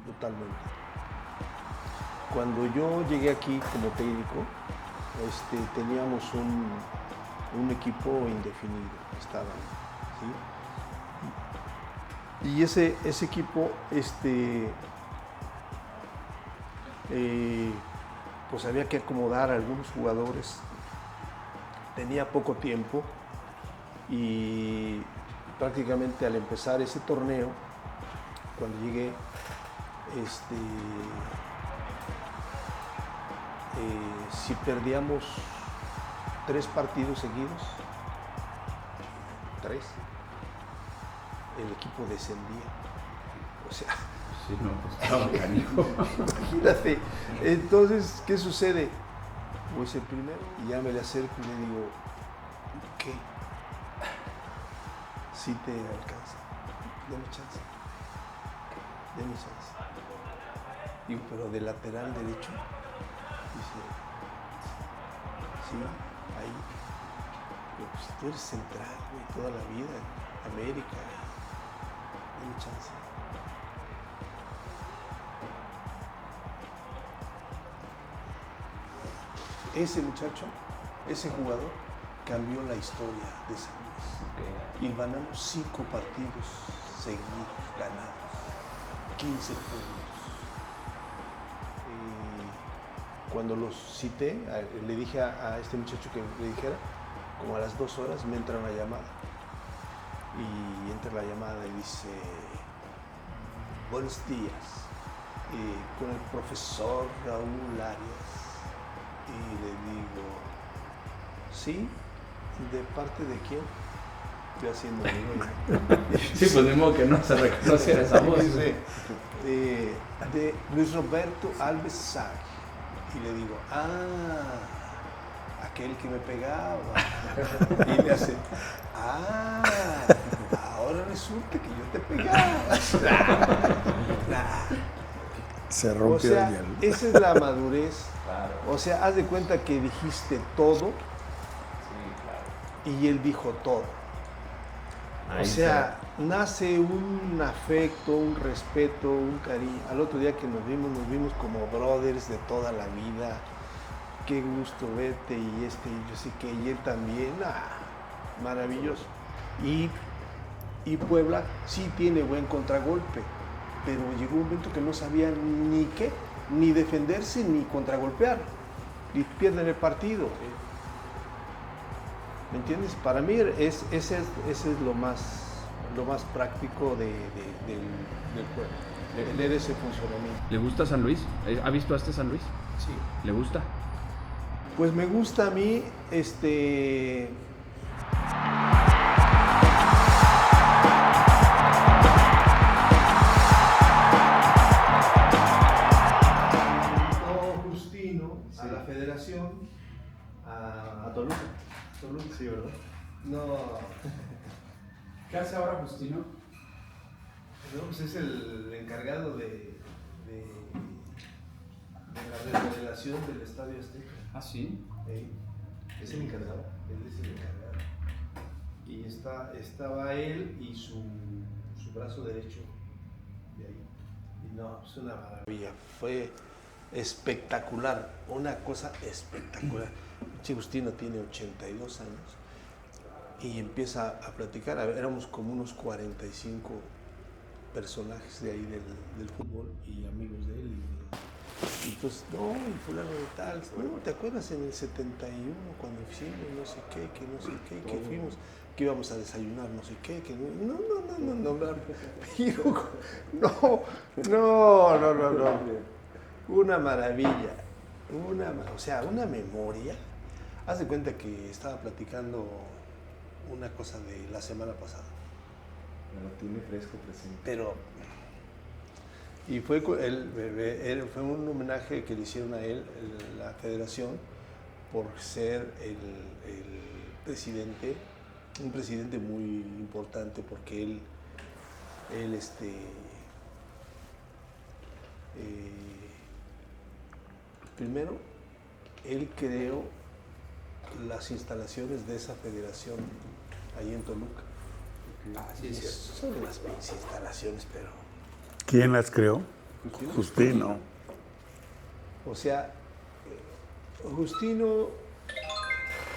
totalmente. Cuando yo llegué aquí como técnico, teníamos un equipo indefinido, estaban, ¿sí? Y ese equipo, pues había que acomodar a algunos jugadores, tenía poco tiempo y prácticamente al empezar ese torneo, cuando llegué, si perdíamos 3 partidos seguidos, 3, el equipo descendía. O sea, sí, no, pues estaba canijo. Imagínate. Entonces, ¿qué sucede? Pues el primero, y ya me le acerco y le digo, ¿qué? Si te alcanza, dame chance. Dame chance. Digo, pero de lateral derecho. Dice, sí, ahí. Digo, pues tú eres central, güey, toda la vida, América. Dame chance. Ese muchacho, ese jugador, cambió la historia de San Luis. Okay. Y ganamos 5 partidos seguidos, ganados, 15 puntos. Cuando los cité, le dije a este muchacho que le dijera, como a las 2 horas me entra una llamada. Y entra la llamada y dice, buenos días, con el profesor Raúl Arias. Y le digo, ¿sí? ¿De parte de quién? Yo haciendo sí, pues de modo que no se reconociera esa voz. Dice, de Luis Roberto Alves Sagui. Y le digo, aquel que me pegaba. Y le hace, ahora resulta que yo te pegaba. Se rompió el hielo. Esa es la madurez. Claro. O sea, haz de cuenta que dijiste todo, sí, claro, y él dijo todo. Ahí o sea, nace un afecto, un respeto, un cariño. Al otro día que nos vimos como brothers de toda la vida. Qué gusto verte y yo sé que y él también. Maravilloso. Y Puebla sí tiene buen contragolpe, pero llegó un momento que no sabía ni defenderse ni contragolpear. Y pierden el partido. ¿Me entiendes? Para mí ese es lo más práctico del juego, tener ese funcionamiento. ¿Le gusta San Luis? ¿Ha visto hasta San Luis? Sí. ¿Le gusta? Pues me gusta a mí, Justino, sí, a la federación, a Toluca. Toluca, sí, ¿verdad? No. ¿Qué hace ahora Justino? No, pues es el encargado de la remodelación del Estadio Azteca. ¿Ah, sí? Es el encargado, él es el encargado. Y estaba él y su brazo derecho de ahí. Y no, es una maravilla, fue espectacular, una cosa espectacular. Agustino tiene 82 años y empieza a platicar, éramos como unos 45 personajes de ahí del fútbol y amigos de él. Y pues, no, y fulano de tal, no, ¿te acuerdas en el 71 cuando hicimos no sé qué, que fuimos, que íbamos a desayunar no sé qué, que no, una maravilla, una memoria. Haz de cuenta que estaba platicando una cosa de la semana pasada. Lo tiene fresco presente. Pero, y fue un homenaje que le hicieron a él, la federación, por ser el presidente, un presidente muy importante, porque él primero, él creó las instalaciones de esa federación ahí en Toluca. Sí, son las instalaciones, pero... ¿Quién las creó? Justino. O sea, Justino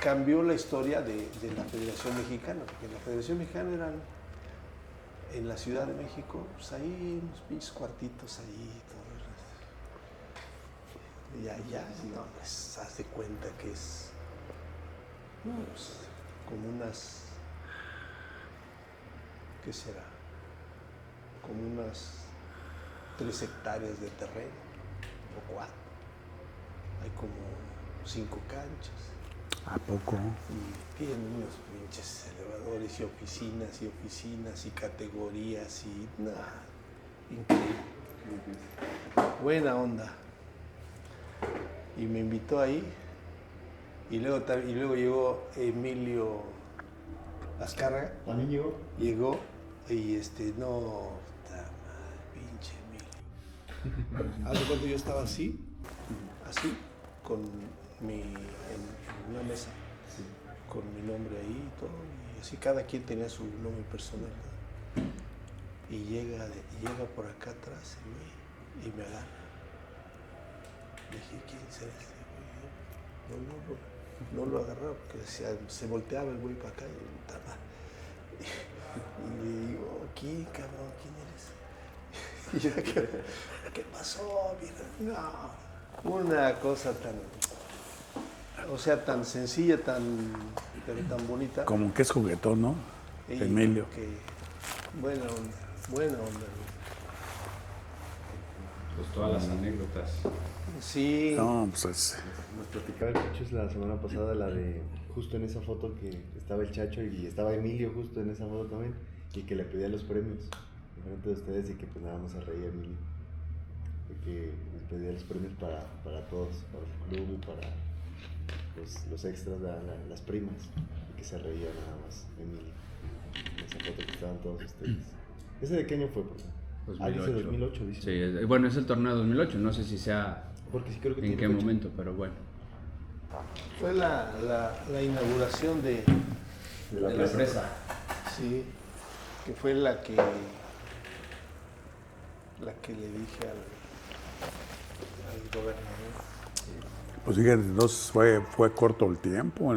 cambió la historia de la Federación Mexicana, porque la Federación Mexicana eran en la Ciudad de México, pues ahí unos pinches cuartitos ahí, todo. Y allá, no, pues haz de cuenta que es pues, como unas, ¿qué será? Como unas 3 hectáreas de terreno, o 4. Hay como 5 canchas. ¿A poco? Y tienen unos pinches elevadores y oficinas y categorías y nada, increíble. Buena onda. Y me invitó ahí y luego llegó Emilio Azcárraga. ¿También llegó? Llegó y no, puta madre, pinche Emilio. Hace cuánto yo estaba así, con en una mesa, Sí. con mi nombre ahí y todo, y así cada quien tenía su nombre personal, ¿no? Y llega por acá atrás el güey y me agarra. Dije, ¿quién será este güey? No lo agarraba porque se volteaba el güey para acá y le digo, ¿quién, cabrón? ¿Quién eres? Y yo, ¿qué pasó? Mira, no, una cosa tan sencilla, pero tan bonita. Como que es juguetón, ¿no? Y Emilio. Buena onda, güey. Pues todas las anécdotas. Sí. No, pues es... Nos platicaba el Chuchus la semana pasada, la de justo en esa foto que estaba el Chacho y estaba Emilio justo en esa foto también, y que le pedía los premios frente de ustedes y que pues nada más se reía Emilio. Y que les pedía los premios para todos, para el club y para los extras, las primas, y que se reía nada más Emilio. En esa foto que estaban todos ustedes. ¿Ese de qué año fue? 2008. Dice 2008, dice. Sí, bueno, es el torneo 2008, no sé si sea Porque sí creo que en tiene qué fecha. momento, pero bueno. Fue la inauguración de De la presa. sí, que fue la que le dije al gobernador. Pues fíjate, entonces fue corto el tiempo,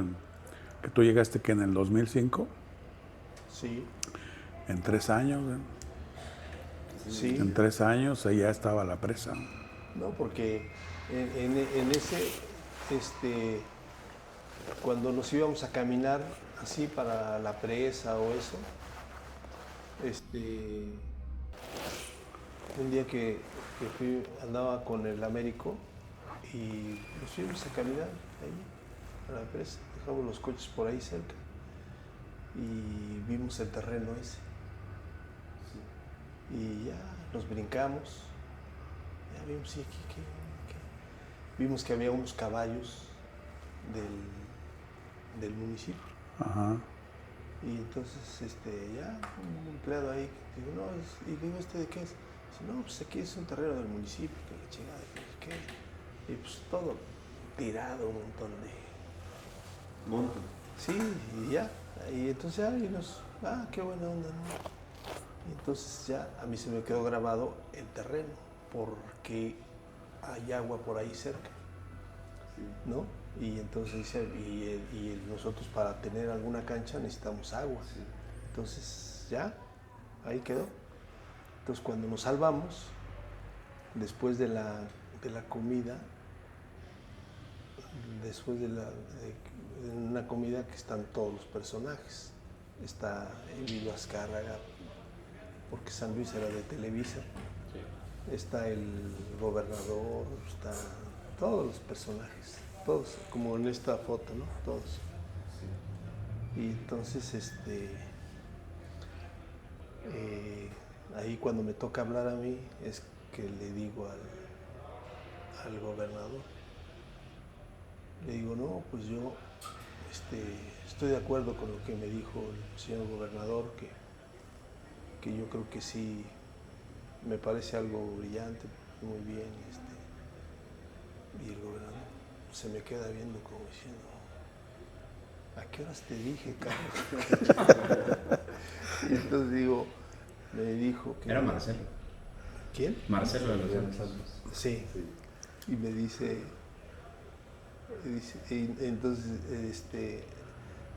que tú llegaste que en el 2005, Sí, en 3 años, ¿eh? sí. En 3 años ahí ya estaba la presa. No, porque en ese, cuando nos íbamos a caminar así para la presa o eso, un día que andaba con el Américo y nos íbamos a caminar ahí a la presa, dejamos los coches por ahí cerca y vimos el terreno ese. Y ya nos brincamos, ya vimos, sí, vimos que había unos caballos del municipio. Ajá. Y entonces ya un empleado ahí, digo, no, y digo, ¿de qué es? Dice, no, pues aquí es un terreno del municipio, que la chingada, que no sé qué. Y pues todo tirado, un montón de... Monto. Sí, y ya. Y entonces qué buena onda, ¿no? Y entonces ya a mí se me quedó grabado el terreno, porque hay agua por ahí cerca, ¿no? Y entonces y nosotros para tener alguna cancha necesitamos agua. Sí. Entonces ya, ahí quedó. Entonces cuando nos salvamos, después de la comida, en una comida que están todos los personajes. Está Emilio Azcárraga, porque San Luis era de Televisa. Sí. Está el gobernador, están todos los personajes, todos, como en esta foto, ¿no? Todos. Sí. Y entonces, ahí cuando me toca hablar a mí, es que le digo al gobernador, le digo, no, pues yo estoy de acuerdo con lo que me dijo el señor gobernador, que yo creo que sí me parece algo brillante, muy bien. Y el gobernador se me queda viendo como diciendo, ¿a qué horas te dije, Carlos? Y entonces me dijo que... Era Marcelo. ¿Quién? Marcelo de los Adrián Santos. Santos. Sí. Sí. Y me dice, y entonces,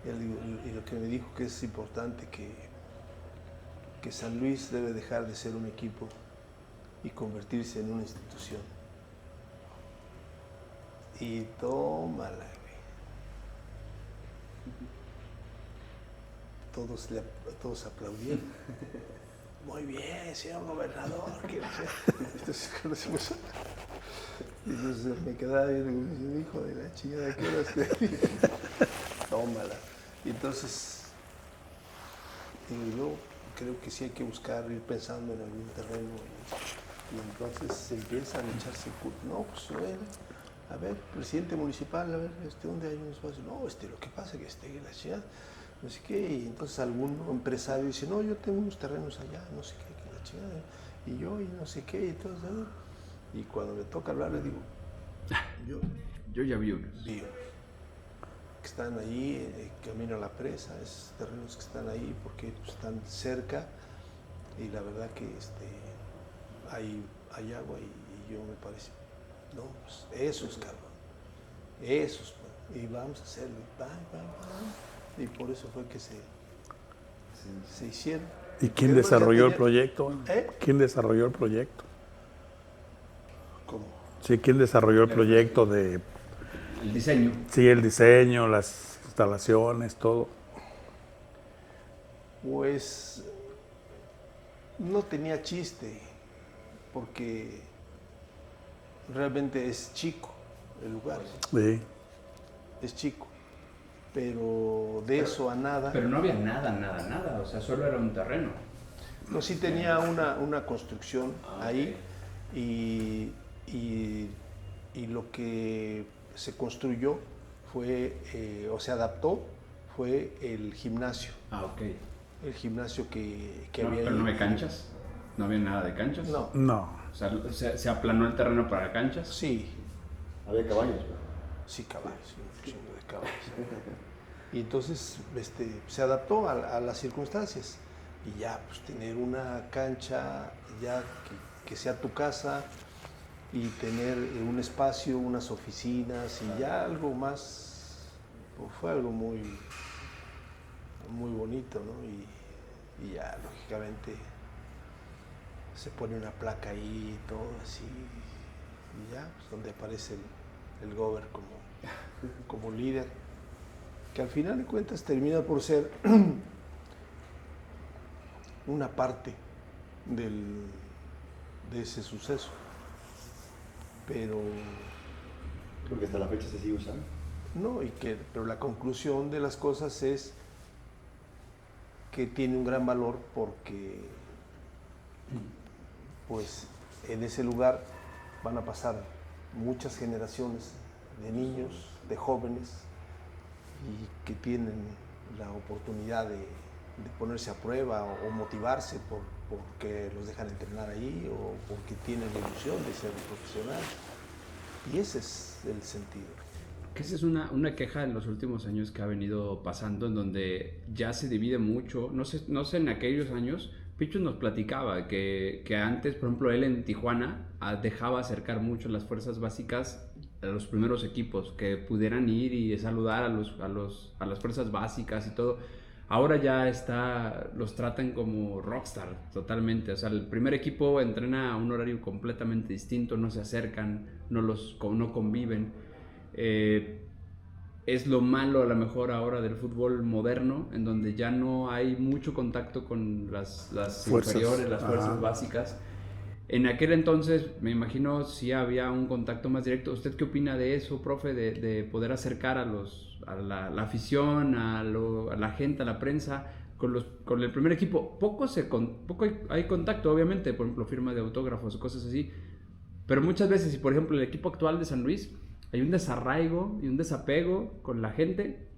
y lo que me dijo que es importante que San Luis debe dejar de ser un equipo y convertirse en una institución. Y tómala, güey. Todos aplaudieron. Muy bien, señor gobernador. Que no sé. Entonces conocimos. Entonces me quedaba bien, hijo de la chingada, ¿qué horas te dije? Tómala. Y entonces, yo creo que sí hay que buscar, ir pensando en algún terreno. Y entonces se empiezan a echarse no, pues a ver, presidente municipal, a ver, ¿dónde hay un espacio? No, lo que pasa es que la ciudad, no sé qué, y entonces algún empresario dice, no, yo tengo unos terrenos allá, no sé qué, que la chingada, y yo, y no sé qué, y entonces, y cuando me toca hablar le digo, Yo ya vi unos. que están ahí, camino a la presa, esos terrenos que están ahí porque pues, están cerca, y la verdad que hay agua, y yo me parece, no, pues esos, cabrón, esos, pues, y vamos a hacerlo, y por eso fue que se hicieron. ¿Y quién Además, ya desarrolló el tenía- proyecto? ¿Eh? ¿Quién desarrolló el proyecto? ¿Cómo? Sí, ¿quién desarrolló el proyecto de, El diseño. sí, el diseño, las instalaciones, todo? Pues no tenía chiste, porque realmente es chico el lugar, Sí. es chico, pero de eso a nada. Pero no había nada. O sea, solo era un terreno. No, sí tenía una construcción ahí, y lo que se construyó fue, o se adaptó, fue el gimnasio. Ah, ok. El gimnasio que No, había pero ahí. no había canchas. No había nada de canchas. No, No. O sea, se aplanó el terreno para canchas. sí, Había caballos, ¿no? sí, caballos, sí, un chingo de caballos. Y entonces se adaptó a las circunstancias. Y ya, pues tener una cancha, ya que sea tu casa, y tener un espacio, unas oficinas, y ya algo más, pues fue algo muy, muy bonito, ¿no? Y ya, lógicamente, se pone una placa ahí y todo así, y ya, pues donde aparece el gober como líder, que al final de cuentas termina por ser una parte de ese suceso. Pero Porque hasta la fecha se sigue usando. no, pero la conclusión de las cosas es que tiene un gran valor porque pues en ese lugar van a pasar muchas generaciones de niños, de jóvenes, y que tienen la oportunidad de ponerse a prueba o motivarse porque los dejan entrenar ahí, o porque tienen la ilusión de ser profesionales. Y ese es el sentido. Que esa es una queja en los últimos años que ha venido pasando, en donde ya se divide mucho. No sé en aquellos años, Pichu nos platicaba que antes, por ejemplo, él en Tijuana dejaba acercar mucho las fuerzas básicas a los primeros equipos, que pudieran ir y saludar a las fuerzas básicas y todo. Ahora ya los tratan como rockstar totalmente. O sea, el primer equipo entrena a un horario completamente distinto, no se acercan, no conviven. Es lo malo a lo mejor ahora del fútbol moderno, en donde ya no hay mucho contacto con las Fuerzas. inferiores, las fuerzas Ajá. básicas. En aquel entonces, me imagino, sí había un contacto más directo. ¿Usted qué opina de eso, profe? De poder acercar a la afición, a la gente, a la prensa, con el primer equipo. Poco hay contacto, obviamente, por ejemplo, firma de autógrafos o cosas así. Pero muchas veces, y por ejemplo, el equipo actual de San Luis, hay un desarraigo y un desapego con la gente,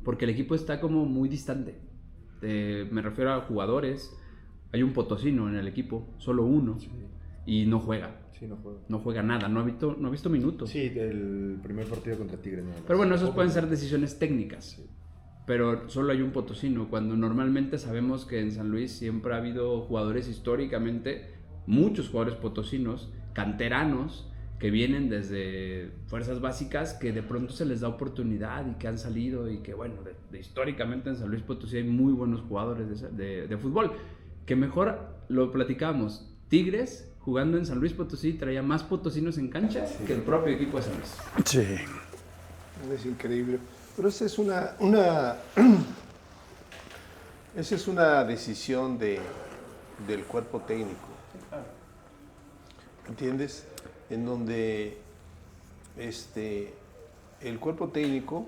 porque el equipo está como muy distante. Me refiero a jugadores. Hay un potosino en el equipo, solo uno, Sí. y no juega. Sí, no juego. No juega nada, no ha visto minutos. Sí, del primer partido contra Tigres nada más. Pero bueno, esos pueden ser decisiones técnicas. Sí. Pero solo hay un potosino, cuando normalmente sabemos que en San Luis siempre ha habido jugadores históricamente muchos jugadores potosinos, canteranos, que vienen desde fuerzas básicas, que de pronto se les da oportunidad y que han salido y que bueno, históricamente en San Luis Potosí hay muy buenos jugadores de fútbol, que mejor lo platicamos, Tigres jugando en San Luis Potosí traía más potosinos en cancha que el propio equipo de San Luis. Sí. Es increíble. Pero esa es esa es una decisión del cuerpo técnico. ¿Entiendes? En donde el cuerpo técnico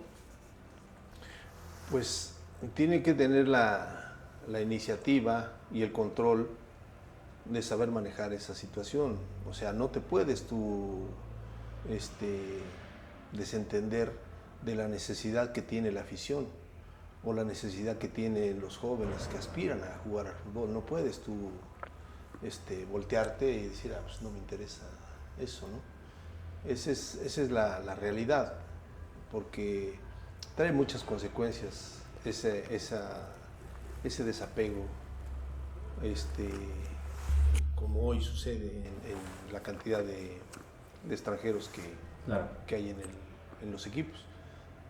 pues tiene que tener la iniciativa y el control de saber manejar esa situación. O sea, no te puedes tú desentender de la necesidad que tiene la afición o la necesidad que tienen los jóvenes que aspiran a jugar al fútbol. No puedes tú voltearte y decir, pues no me interesa eso, ¿no? Esa es la realidad, porque trae muchas consecuencias ese desapego, como hoy sucede en la cantidad de extranjeros que hay en los equipos.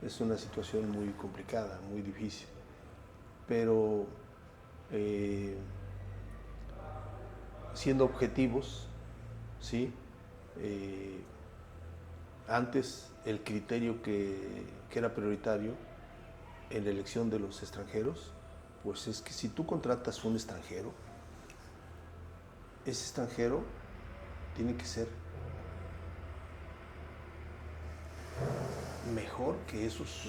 Es una situación muy complicada, muy difícil, pero siendo objetivos, ¿sí? Antes el criterio que era prioritario en la elección de los extranjeros, pues es que si tú contratas un extranjero, ese extranjero tiene que ser mejor que esos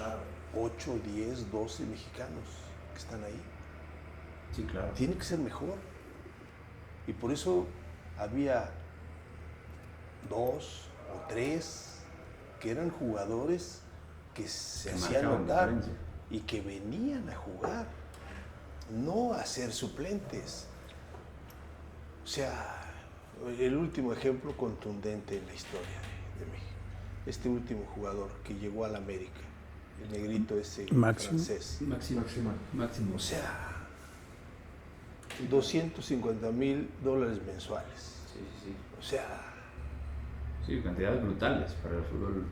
8, 10, 12 mexicanos que están ahí. Sí, claro. Tiene que ser mejor. Y por eso había 2 o 3 que eran jugadores que se hacían notar y que venían a jugar, no a ser suplentes. O sea, el último ejemplo contundente en la historia de México. Este último jugador que llegó al América, el negrito ese francés. Máximo. O sea, $250,000 mensuales. Sí. O sea... Sí, cantidades brutales para el fútbol.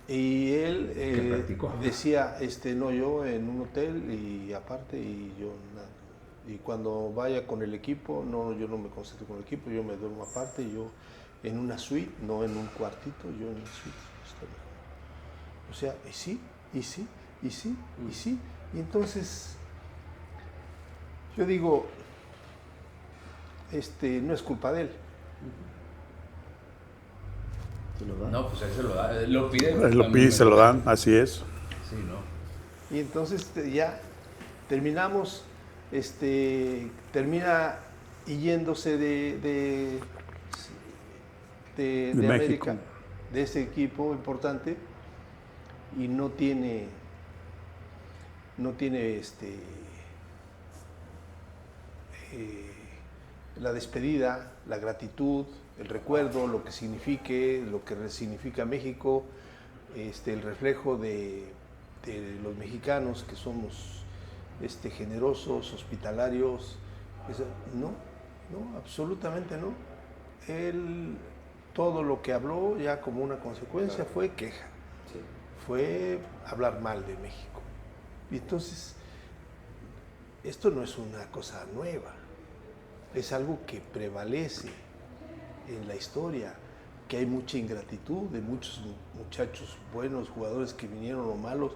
Y él decía, no, yo en un hotel y aparte, y yo nada. Y cuando vaya con el equipo, no, yo no me concentro con el equipo, yo me duermo aparte, yo en una suite, no en un cuartito, yo en una suite estoy mejor. O sea, y sí. Y entonces, yo digo, no es culpa de él. ¿Se lo da? No, pues él se lo da, él lo pide. Él lo pide y se lo dan, así es. Sí, ¿no? Y entonces ya terminamos, termina yéndose de América, de ese equipo importante, y no tiene la despedida, la gratitud, el recuerdo, lo que significa México, el reflejo de los mexicanos que somos generosos, hospitalarios. No, absolutamente no. Él, todo lo que habló ya como una consecuencia fue queja, fue hablar mal de México. Y entonces, esto no es una cosa nueva, es algo que prevalece en la historia, que hay mucha ingratitud de muchos muchachos buenos, jugadores que vinieron o malos,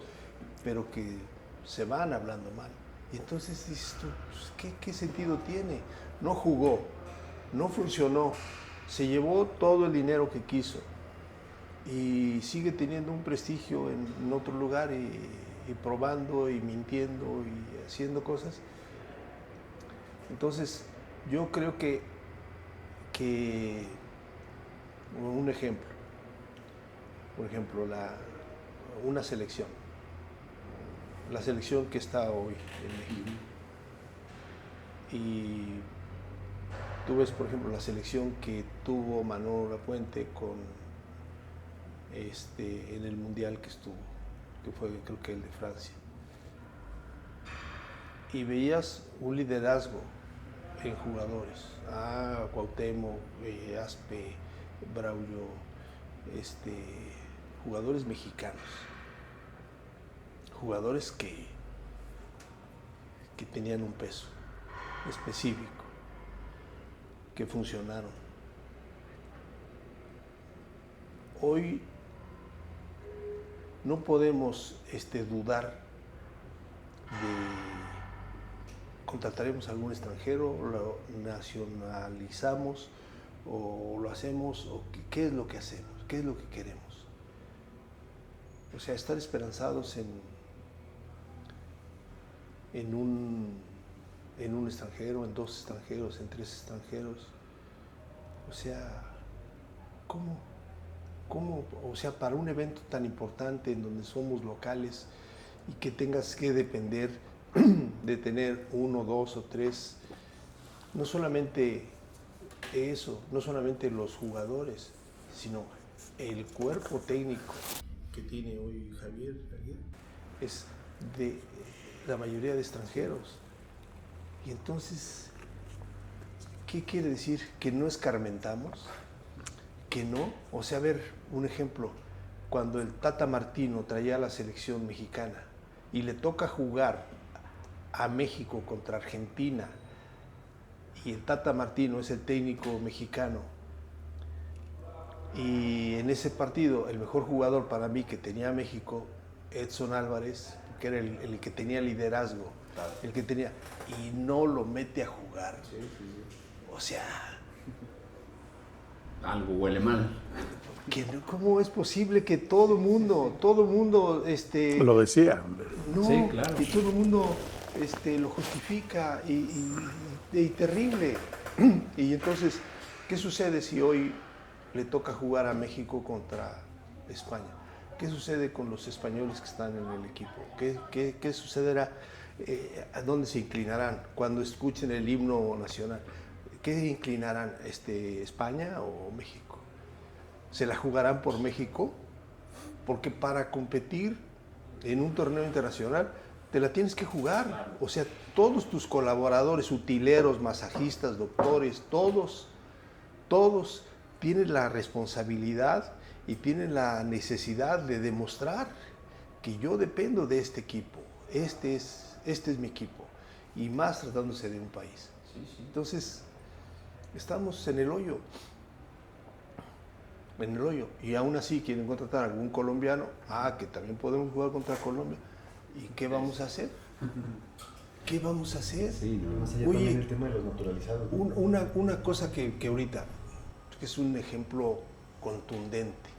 pero que se van hablando mal. Y entonces dices tú, pues, ¿qué sentido tiene? No jugó, no funcionó, se llevó todo el dinero que quiso y sigue teniendo un prestigio en otro lugar y probando y mintiendo y haciendo cosas. Entonces, yo creo que un ejemplo, por ejemplo, una selección, la selección que está hoy en México. Y tú ves, por ejemplo, la selección que tuvo Manolo Lapuente en el Mundial que estuvo, que fue creo que el de Francia. Y veías un liderazgo en jugadores, a Cuauhtémoc, Aspe, Braulio, jugadores mexicanos, jugadores que tenían un peso específico, que funcionaron. Hoy no podemos dudar de contrataremos a algún extranjero, lo nacionalizamos o lo hacemos, o qué es lo que hacemos, qué es lo que queremos. O sea, estar esperanzados en un extranjero, en 2 extranjeros, en 3 extranjeros. O sea, ¿cómo? O sea, para un evento tan importante en donde somos locales y que tengas que depender de tener 1, 2 o 3, no solamente eso, no solamente los jugadores, sino el cuerpo técnico que tiene hoy Javier es de la mayoría de extranjeros. Y entonces, ¿qué quiere decir? ¿Que no escarmentamos? ¿Que no? O sea, a ver, un ejemplo, cuando el Tata Martino traía a la selección mexicana y le toca jugar a México contra Argentina, y el Tata Martino es el técnico mexicano, y en ese partido el mejor jugador para mí que tenía México, Edson Álvarez, que era el que tenía liderazgo, el que tenía, y no lo mete a jugar. O sea, Algo huele mal. ¿cómo es posible que todo mundo, Lo decía. no, Sí, claro. y todo el mundo lo justifica y terrible? Y entonces, ¿qué sucede si hoy le toca jugar a México contra España? ¿Qué sucede con los españoles que están en el equipo? ¿Qué sucederá? ¿A dónde se inclinarán cuando escuchen el himno nacional? ¿Qué inclinarán? ¿España o México? ¿Se la jugarán por México? Porque para competir en un torneo internacional te la tienes que jugar. O sea, todos tus colaboradores, utileros, masajistas, doctores, todos tienen la responsabilidad y tienen la necesidad de demostrar que yo dependo de este equipo. Este es mi equipo. Y más tratándose de un país. Entonces, estamos en el hoyo. Y aún así quieren contratar a algún colombiano, que también podemos jugar contra Colombia. ¿Y qué vamos a hacer? ¿Qué vamos a hacer? Sí, ¿no? Más allá también el tema de los naturalizados, ¿no? Una cosa que ahorita, que es un ejemplo contundente.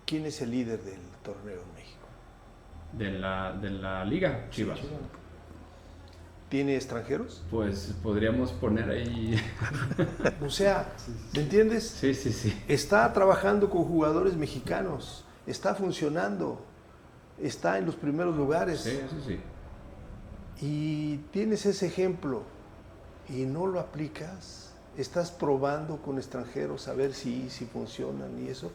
¿Quién es el líder del torneo en México? De la liga, Chivas. ¿Tiene extranjeros? Pues podríamos poner ahí. O sea, ¿me entiendes? Sí. Está trabajando con jugadores mexicanos, está funcionando, está en los primeros lugares. Sí. Y tienes ese ejemplo y no lo aplicas, estás probando con extranjeros a ver si funcionan y eso.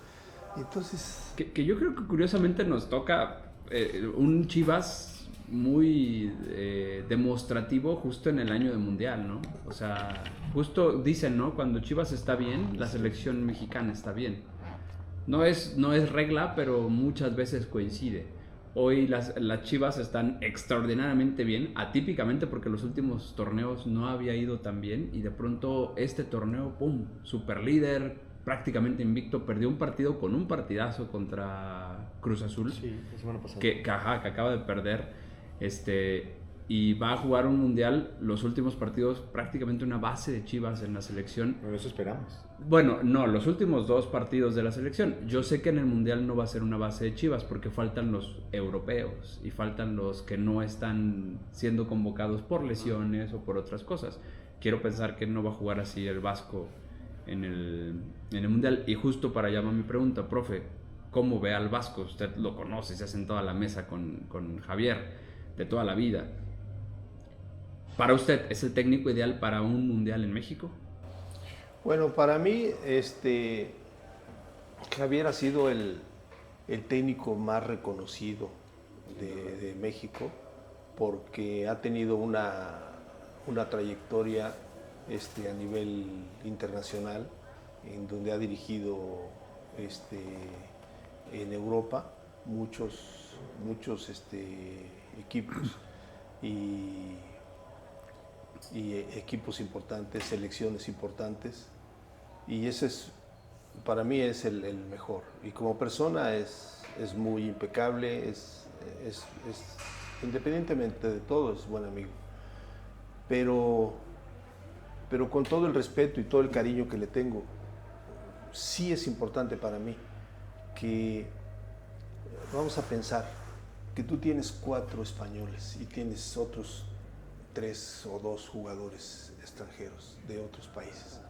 Entonces... Que yo creo que curiosamente nos toca un Chivas muy demostrativo justo en el año de Mundial, ¿no? O sea, justo dicen, ¿no? Cuando Chivas está bien, la selección mexicana está bien. No es regla, pero muchas veces coincide. Hoy las Chivas están extraordinariamente bien, atípicamente porque los últimos torneos no había ido tan bien y de pronto este torneo, ¡pum!, super líder, prácticamente invicto, perdió un partido con un partidazo contra Cruz Azul, Sí, la semana pasada. que acaba de perder, y va a jugar un mundial, los últimos partidos prácticamente una base de Chivas en la selección. Bueno, eso esperamos. Bueno, no, los últimos 2 partidos de la selección. Yo sé que en el mundial no va a ser una base de Chivas porque faltan los europeos y faltan los que no están siendo convocados por lesiones o por otras cosas. Quiero pensar que no va a jugar así el Vasco en el mundial. Y justo para allá va mi pregunta, profe, ¿cómo ve al Vasco? Usted lo conoce, se ha sentado a la mesa con Javier de toda la vida. ¿Para usted es el técnico ideal para un mundial en México? Bueno, para mí, Javier ha sido el técnico más reconocido de México porque ha tenido una una trayectoria a nivel internacional, en donde ha dirigido en Europa muchos equipos y equipos importantes, selecciones importantes, y ese es, para mí es el mejor, y como persona es muy impecable, independientemente de todo, es buen amigo, pero con todo el respeto y todo el cariño que le tengo, sí es importante para mí que, vamos a pensar, que tú tienes 4 españoles y tienes otros 3 o 2 jugadores extranjeros de otros países.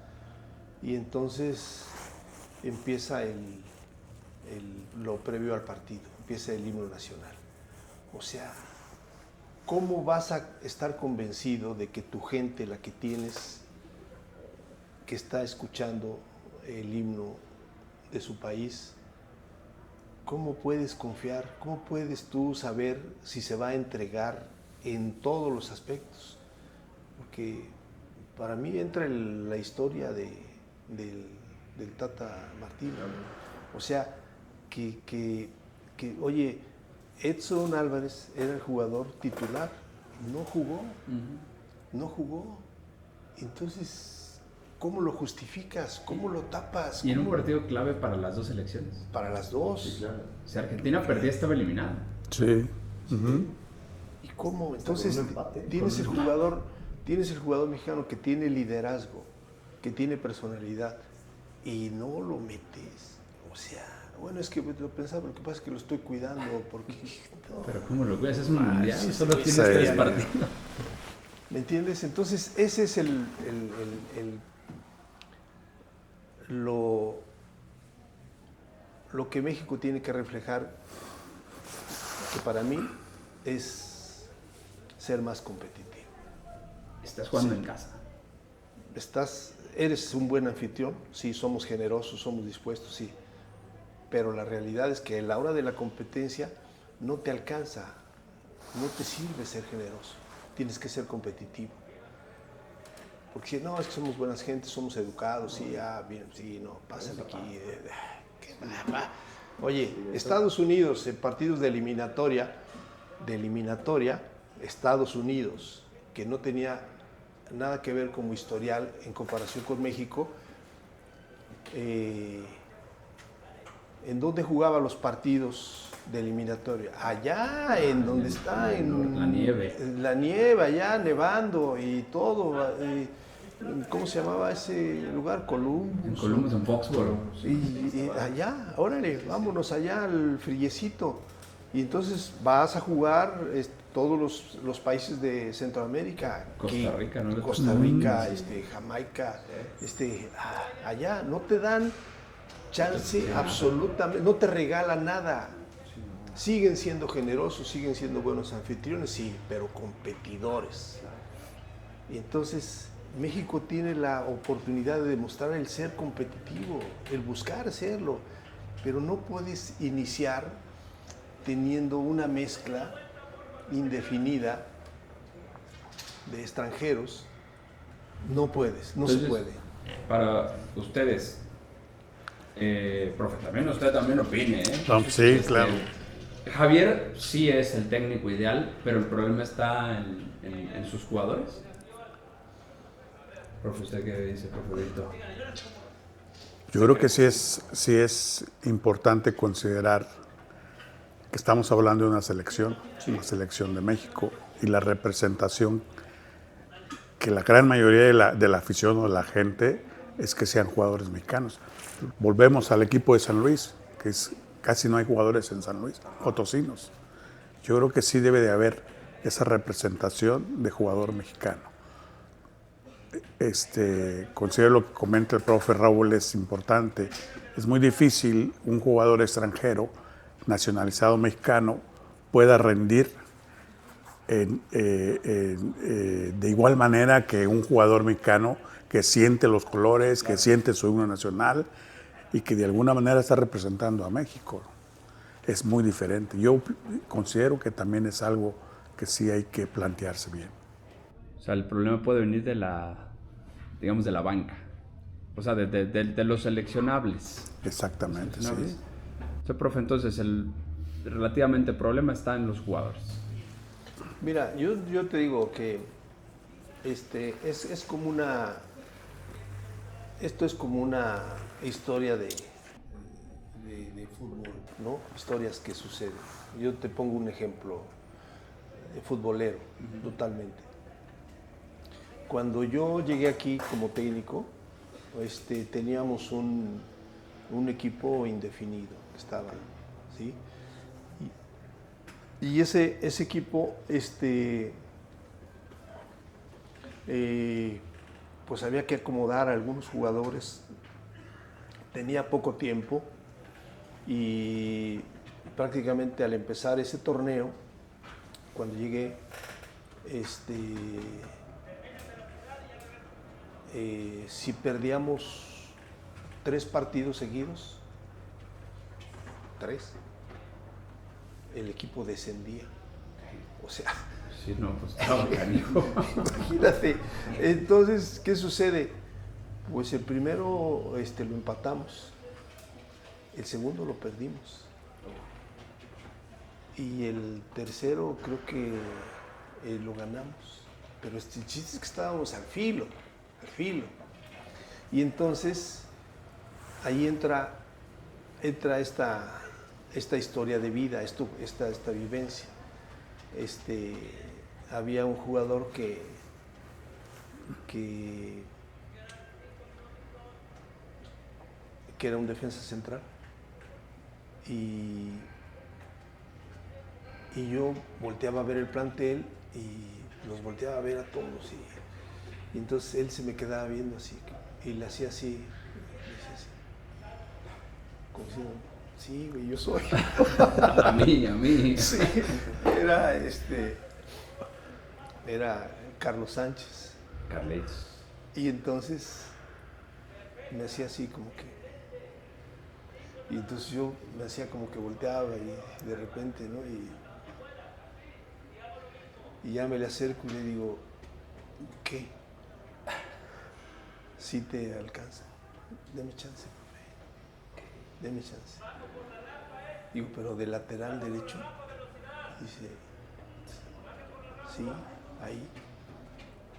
Y entonces empieza lo previo al partido, empieza el himno nacional. O sea, ¿cómo vas a estar convencido de que tu gente, la que tienes, que está escuchando el himno de su país, cómo puedes confiar, cómo puedes tú saber si se va a entregar en todos los aspectos? Porque para mí entra la historia del Tata Martino, ¿no? O sea, que oye, Edson Álvarez era el jugador titular, no jugó, no jugó. Entonces, ¿cómo lo justificas? ¿Cómo lo tapas? Y en un partido clave para las dos selecciones. Para las dos. Sí, claro. Si Argentina perdía, estaba eliminada. Sí. ¿Y cómo? Entonces, Con un empate, tienes el jugador mexicano que tiene liderazgo, que tiene personalidad, y no lo metes. O sea, bueno, es que lo pensaba, lo que pasa es que lo estoy cuidando, porque... no. Pero ¿cómo lo cuidas? Es un mundial, sí, solo sí, tienes sí. 3 partidos. ¿Me entiendes? Entonces, ese es lo que México tiene que reflejar, que para mí es ser más competitivo. Estás jugando en casa. Eres un buen anfitrión, sí, somos generosos, somos dispuestos, sí, pero la realidad es que a la hora de la competencia no te alcanza, no te sirve ser generoso, tienes que ser competitivo. Porque si no, es que somos buenas gentes, somos educados, sí, bien, sí, no, pásale aquí. Oye, Estados Unidos, en partidos de eliminatoria, Estados Unidos, que no tenía nada que ver como historial en comparación con México, ¿en dónde jugaba los partidos de eliminatoria? Allá, en donde está, en la nieve. La nieve, allá nevando y todo. ¿Cómo se llamaba ese lugar? Columbus. En Columbus, en Foxborough. Y allá, órale, vámonos allá al friecito. Y entonces vas a jugar todos los países de Centroamérica. Costa Rica, ¿no? Costa Rica, Jamaica, allá no te dan chance absolutamente, no te regalan nada. Siguen siendo generosos, siguen siendo buenos anfitriones, sí, pero competidores. Y entonces México tiene la oportunidad de demostrar el ser competitivo, el buscar serlo, pero no puedes iniciar teniendo una mezcla indefinida de extranjeros. No puedes, no Entonces, se puede. Para ustedes, profe, usted también opine, ¿eh? No, sí, claro. Javier sí es el técnico ideal, pero el problema está en sus jugadores. Profe, ¿usted qué dice, profe Víctor? Yo creo que sí es importante considerar que estamos hablando de una selección de México, y la representación que la gran mayoría de la afición o de la gente es que sean jugadores mexicanos. Volvemos al equipo de San Luis, que casi no hay jugadores en San Luis, potosinos. Yo creo que sí debe de haber esa representación de jugador mexicano. Considero lo que comenta el profe Raúl es importante. Es muy difícil un jugador extranjero nacionalizado mexicano pueda rendir de igual manera que un jugador mexicano que siente los colores, que siente su himno nacional y que de alguna manera está representando a México. Es muy diferente. Yo considero que también es algo que sí hay que plantearse bien. sea, el problema puede venir de digamos, de la banca. O sea, de los seleccionables. Exactamente, sí. O sea, profe, entonces relativamente el problema está en los jugadores. Mira, yo te digo que es como esto es como una historia de fútbol, ¿no? Historias que suceden. Yo te pongo un ejemplo de futbolero, totalmente. Cuando yo llegué aquí como técnico, teníamos un equipo indefinido que estaba, ¿sí? Y ese equipo, pues había que acomodar a algunos jugadores. Tenía poco tiempo y prácticamente al empezar ese torneo, cuando llegué, si perdíamos 3 partidos seguidos, 3, el equipo descendía. O sea, Sí, no, pues estaba canijo. imagínate. Entonces, ¿qué sucede? Pues el primero lo empatamos, el segundo lo perdimos y el tercero creo que lo ganamos. Pero el chiste es que estábamos al filo. Y entonces ahí entra esta historia de vida, esta vivencia. Había un jugador que era un defensa central y yo volteaba a ver el plantel y los volteaba a ver a todos y entonces él se me quedaba viendo así y le hacía así, le decía así, como si, sí, güey, yo soy. A mí. Sí, era Carlos Sánchez. Carlitos. Y entonces me hacía así como que... Y entonces yo me hacía como que volteaba y de repente, ¿no? Y ya me le acerco y le digo, ¿qué? Sí te alcanza. Deme chance, profe. Deme chance. Digo, pero de lateral derecho. Dice, sí, ahí.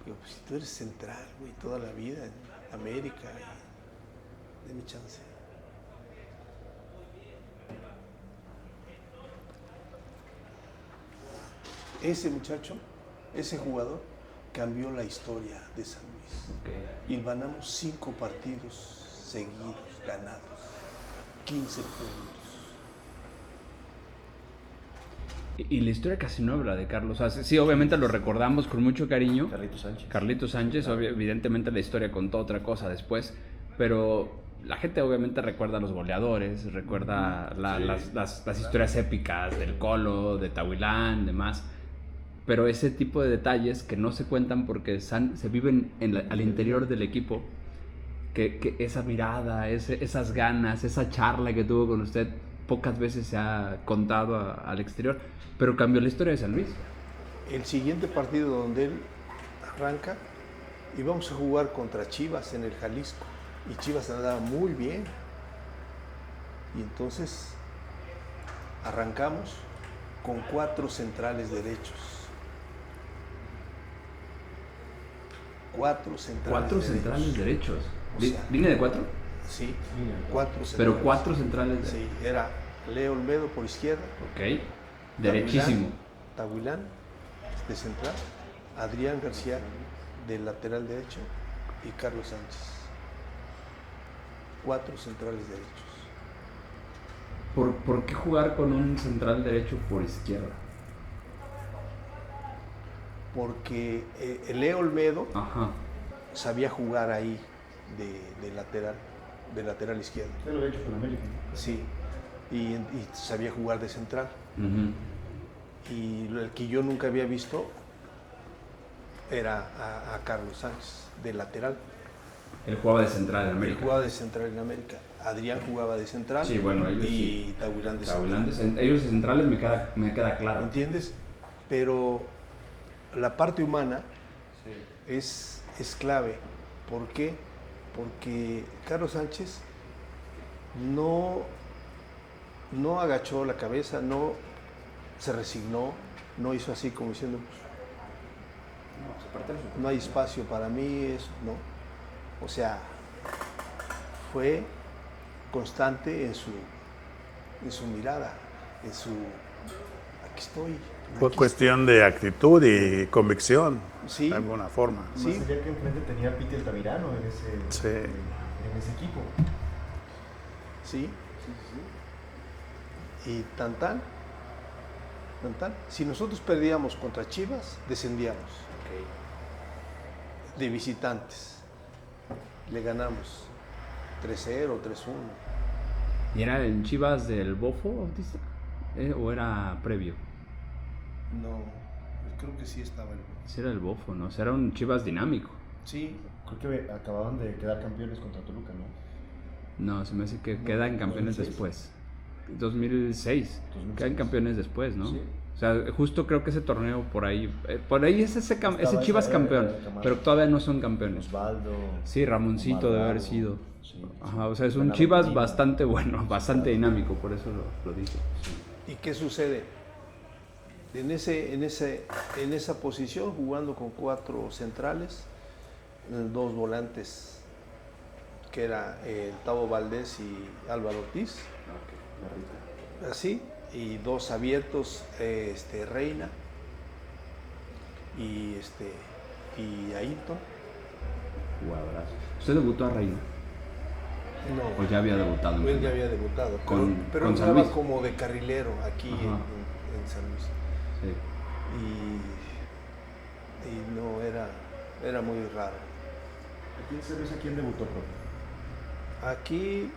Digo, pues si tú eres central, güey, toda la vida en América, deme chance. Ese muchacho, ese jugador, cambió la historia de San Luis. Okay. Y ganamos 5 partidos seguidos, ganados, 15 puntos. Y la historia casi no habla de Carlos. O sea, sí, obviamente lo recordamos con mucho cariño. Carlitos Sánchez. Evidentemente la historia contó otra cosa después, pero la gente obviamente recuerda a los goleadores, recuerda las historias épicas del Colo, de Tahuilán, demás. Pero ese tipo de detalles que no se cuentan porque se viven al interior del equipo, que esa mirada, esas ganas, esa charla que tuvo con usted, pocas veces se ha contado al exterior, pero cambió la historia de San Luis. El siguiente partido donde él arranca, íbamos a jugar contra Chivas en el Jalisco, y Chivas andaba muy bien. Y entonces arrancamos con 4 centrales derechos. 4 centrales derechos. O sea, ¿Línea de 4? Sí, 4 centrales. Pero 4 centrales derechos. Sí, era Leo Olmedo por izquierda. Ok. Derechísimo. Tahuilán de central, Adrián García de lateral derecho y Carlos Sánchez. 4 centrales derechos. ¿Por qué jugar con un central derecho por izquierda? Porque Leo Olmedo Ajá. sabía jugar ahí de lateral izquierdo. Ya lo había hecho con América, ¿no? Sí, y sabía jugar de central. Uh-huh. Y el que yo nunca había visto era a Carlos Sánchez, de lateral. Él jugaba de central en Él América. jugaba de central en América. Adrián jugaba de central. Sí, bueno, ellos y sí. Tahuilán de Tahuilán central. ellos de centrales me queda claro. ¿Entiendes? Pero la parte humana es clave. ¿Por qué? Porque Carlos Sánchez no agachó la cabeza, no se resignó, no hizo así como diciendo, no hay espacio para mí, eso, no. O sea, fue constante en su mirada, en su, aquí estoy. Fue cuestión de actitud y convicción, Sí. de alguna forma. Sí. Más allá que enfrente tenía a Piti Altamirano en ese equipo. Sí. Y tan. Si nosotros perdíamos contra Chivas, descendíamos. De visitantes. Le ganamos 3-0, 3-1. ¿Y era en Chivas del Bofo, Bautista? ¿O era previo? No, creo que sí estaba el... Sí era el Bofo, ¿no? O sea, era un Chivas dinámico. Sí, Creo que acababan de quedar campeones contra Toluca, ¿no? No, se me hace que quedan campeones 2006. después. 2006. Quedan campeones después, ¿no? Sí. O sea, justo creo que ese torneo por ahí es ese Chivas esa campeón, era Camacho. pero todavía no son campeones. Osvaldo. Sí, Ramoncito Omar debe haber Bravo. sido. Sí. Ajá, o sea, es un Bernardo Chivas Medina. bastante bueno, bastante dinámico, por eso lo dije. ¿y qué sucede? En esa posición, jugando con 4 centrales, 2 volantes, que era el Tavo Valdés y Álvaro Ortiz, así, y 2 abiertos, Reina y Ayrton. Jugadorazo. ¿Usted debutó a Reina? No, ¿O ya había debutado? él ya había debutado, pero con él San jugaba Luis. como de carrilero aquí Ajá. en San Luis. Sí. Y no, era muy raro. ¿Aquí en San Luis a quién debutó, profe? Aquí,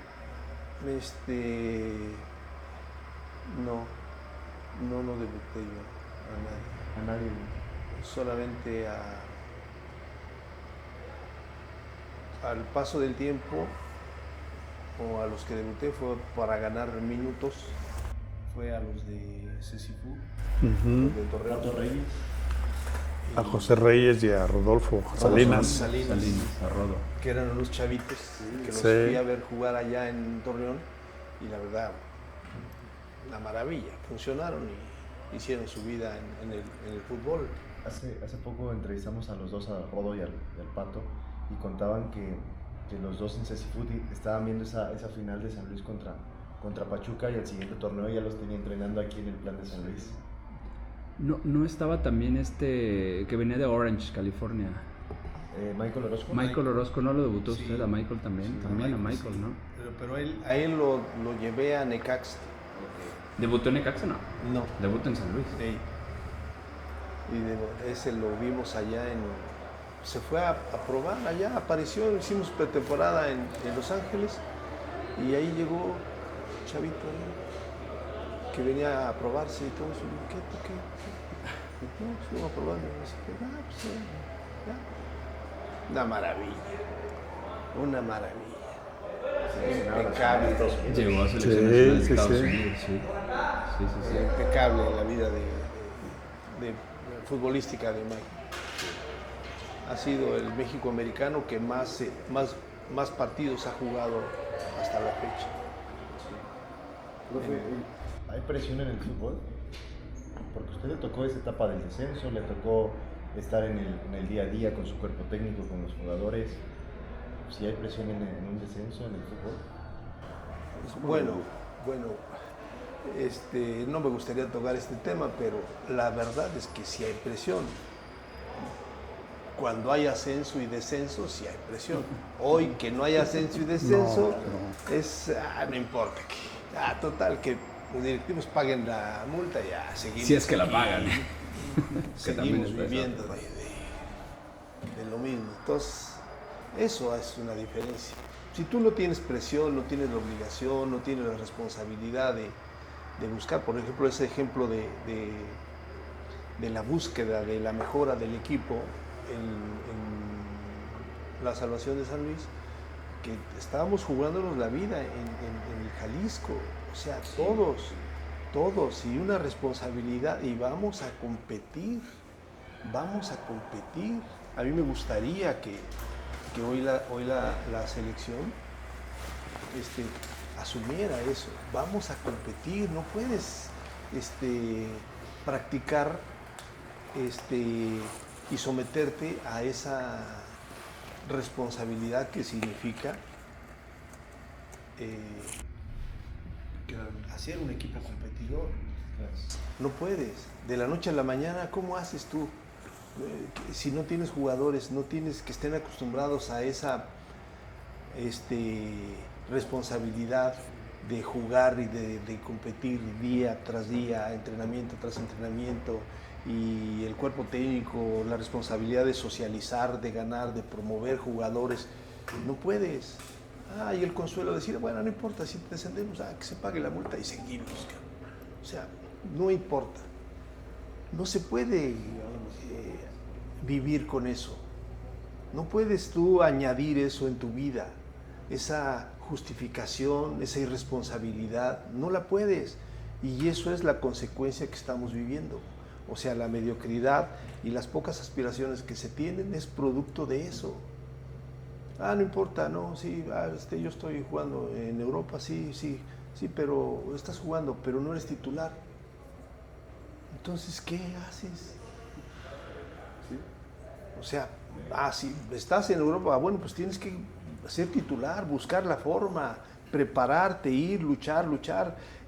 no debuté yo a nadie. A nadie. Solamente al paso del tiempo, o a los que debuté fue para ganar minutos, fue a los de Cecifú, los de Torreón. Pato Reyes. A José Reyes y a Rodolfo Salinas. Salinas, a Rodo. que eran unos chavitos que los Sí. fui a ver jugar allá en Torreón, y la verdad, una maravilla, funcionaron y hicieron su vida en el fútbol. Hace poco entrevistamos a los dos, a Rodo y al Pato, y contaban que los dos en Cecifut estaban viendo esa final de San Luis contra Pachuca, y el siguiente torneo ya los tenía entrenando aquí en el plan de San Luis. No estaba también que venía de Orange, California. Michael Orozco. Michael Orozco, ¿no lo debutó Sí. usted? A Michael también. Sí, También a Michael, sí. ¿no? Pero a él lo llevé a Necaxa. ¿Debutó en Necaxa? No. No. Debutó en San Luis. Sí. Y ese lo vimos allá se fue a probar allá, apareció, hicimos pretemporada en Los Ángeles, y ahí llegó chavito, ¿no? Que venía a probarse y todo eso. ¿Qué? No, pues iba a probar. Una maravilla. Impecable. Llegó a selección Sí, nacional de sí, Estados sí. Unidos, sí. Sí. Impecable la vida de futbolística de Mike. Ha sido el México americano que más partidos ha jugado hasta la fecha. Profe, ¿hay presión en el fútbol? Porque a usted le tocó esa etapa del descenso, le tocó estar en el día a día con su cuerpo técnico, con los jugadores. ¿Sí hay presión en un descenso en el fútbol? Bueno, no me gustaría tocar este tema, pero la verdad es que sí hay presión. Cuando hay ascenso y descenso, sí hay presión. Hoy que no hay ascenso y descenso, no importa. Total, que los directivos paguen la multa, ya seguimos. Si es que la pagan. Seguimos viviendo de lo mismo. Entonces, eso es una diferencia. Si tú no tienes presión, no tienes la obligación, no tienes la responsabilidad de buscar, por ejemplo, ese ejemplo de la búsqueda de la mejora del equipo en la salvación de San Luis, que estábamos jugándonos la vida en el Jalisco, o sea, todos, y una responsabilidad, y vamos a competir, vamos a competir. A mí me gustaría que hoy la selección asumiera eso. Vamos a competir, no puedes practicar y someterte a esa responsabilidad que significa hacer un equipo competidor. No puedes. De la noche a la mañana, ¿cómo haces tú? Si no tienes jugadores, no tienes que estén acostumbrados a esa responsabilidad de jugar y de competir día tras día, entrenamiento tras entrenamiento, y el cuerpo técnico, la responsabilidad de socializar, de ganar, de promover jugadores, no puedes. Y el consuelo de decir, bueno, no importa, si descendemos, que se pague la multa y seguimos. O sea, no importa. No se puede vivir con eso. No puedes tú añadir eso en tu vida, esa justificación, esa irresponsabilidad, no la puedes. Y eso es la consecuencia que estamos viviendo. O sea, la mediocridad y las pocas aspiraciones que se tienen es producto de eso. No importa, no, sí, yo estoy jugando en Europa, sí, pero estás jugando, pero no eres titular. Entonces, ¿qué haces? ¿Sí? O sea, si estás en Europa, bueno, pues tienes que ser titular, buscar la forma, prepararte, ir, luchar,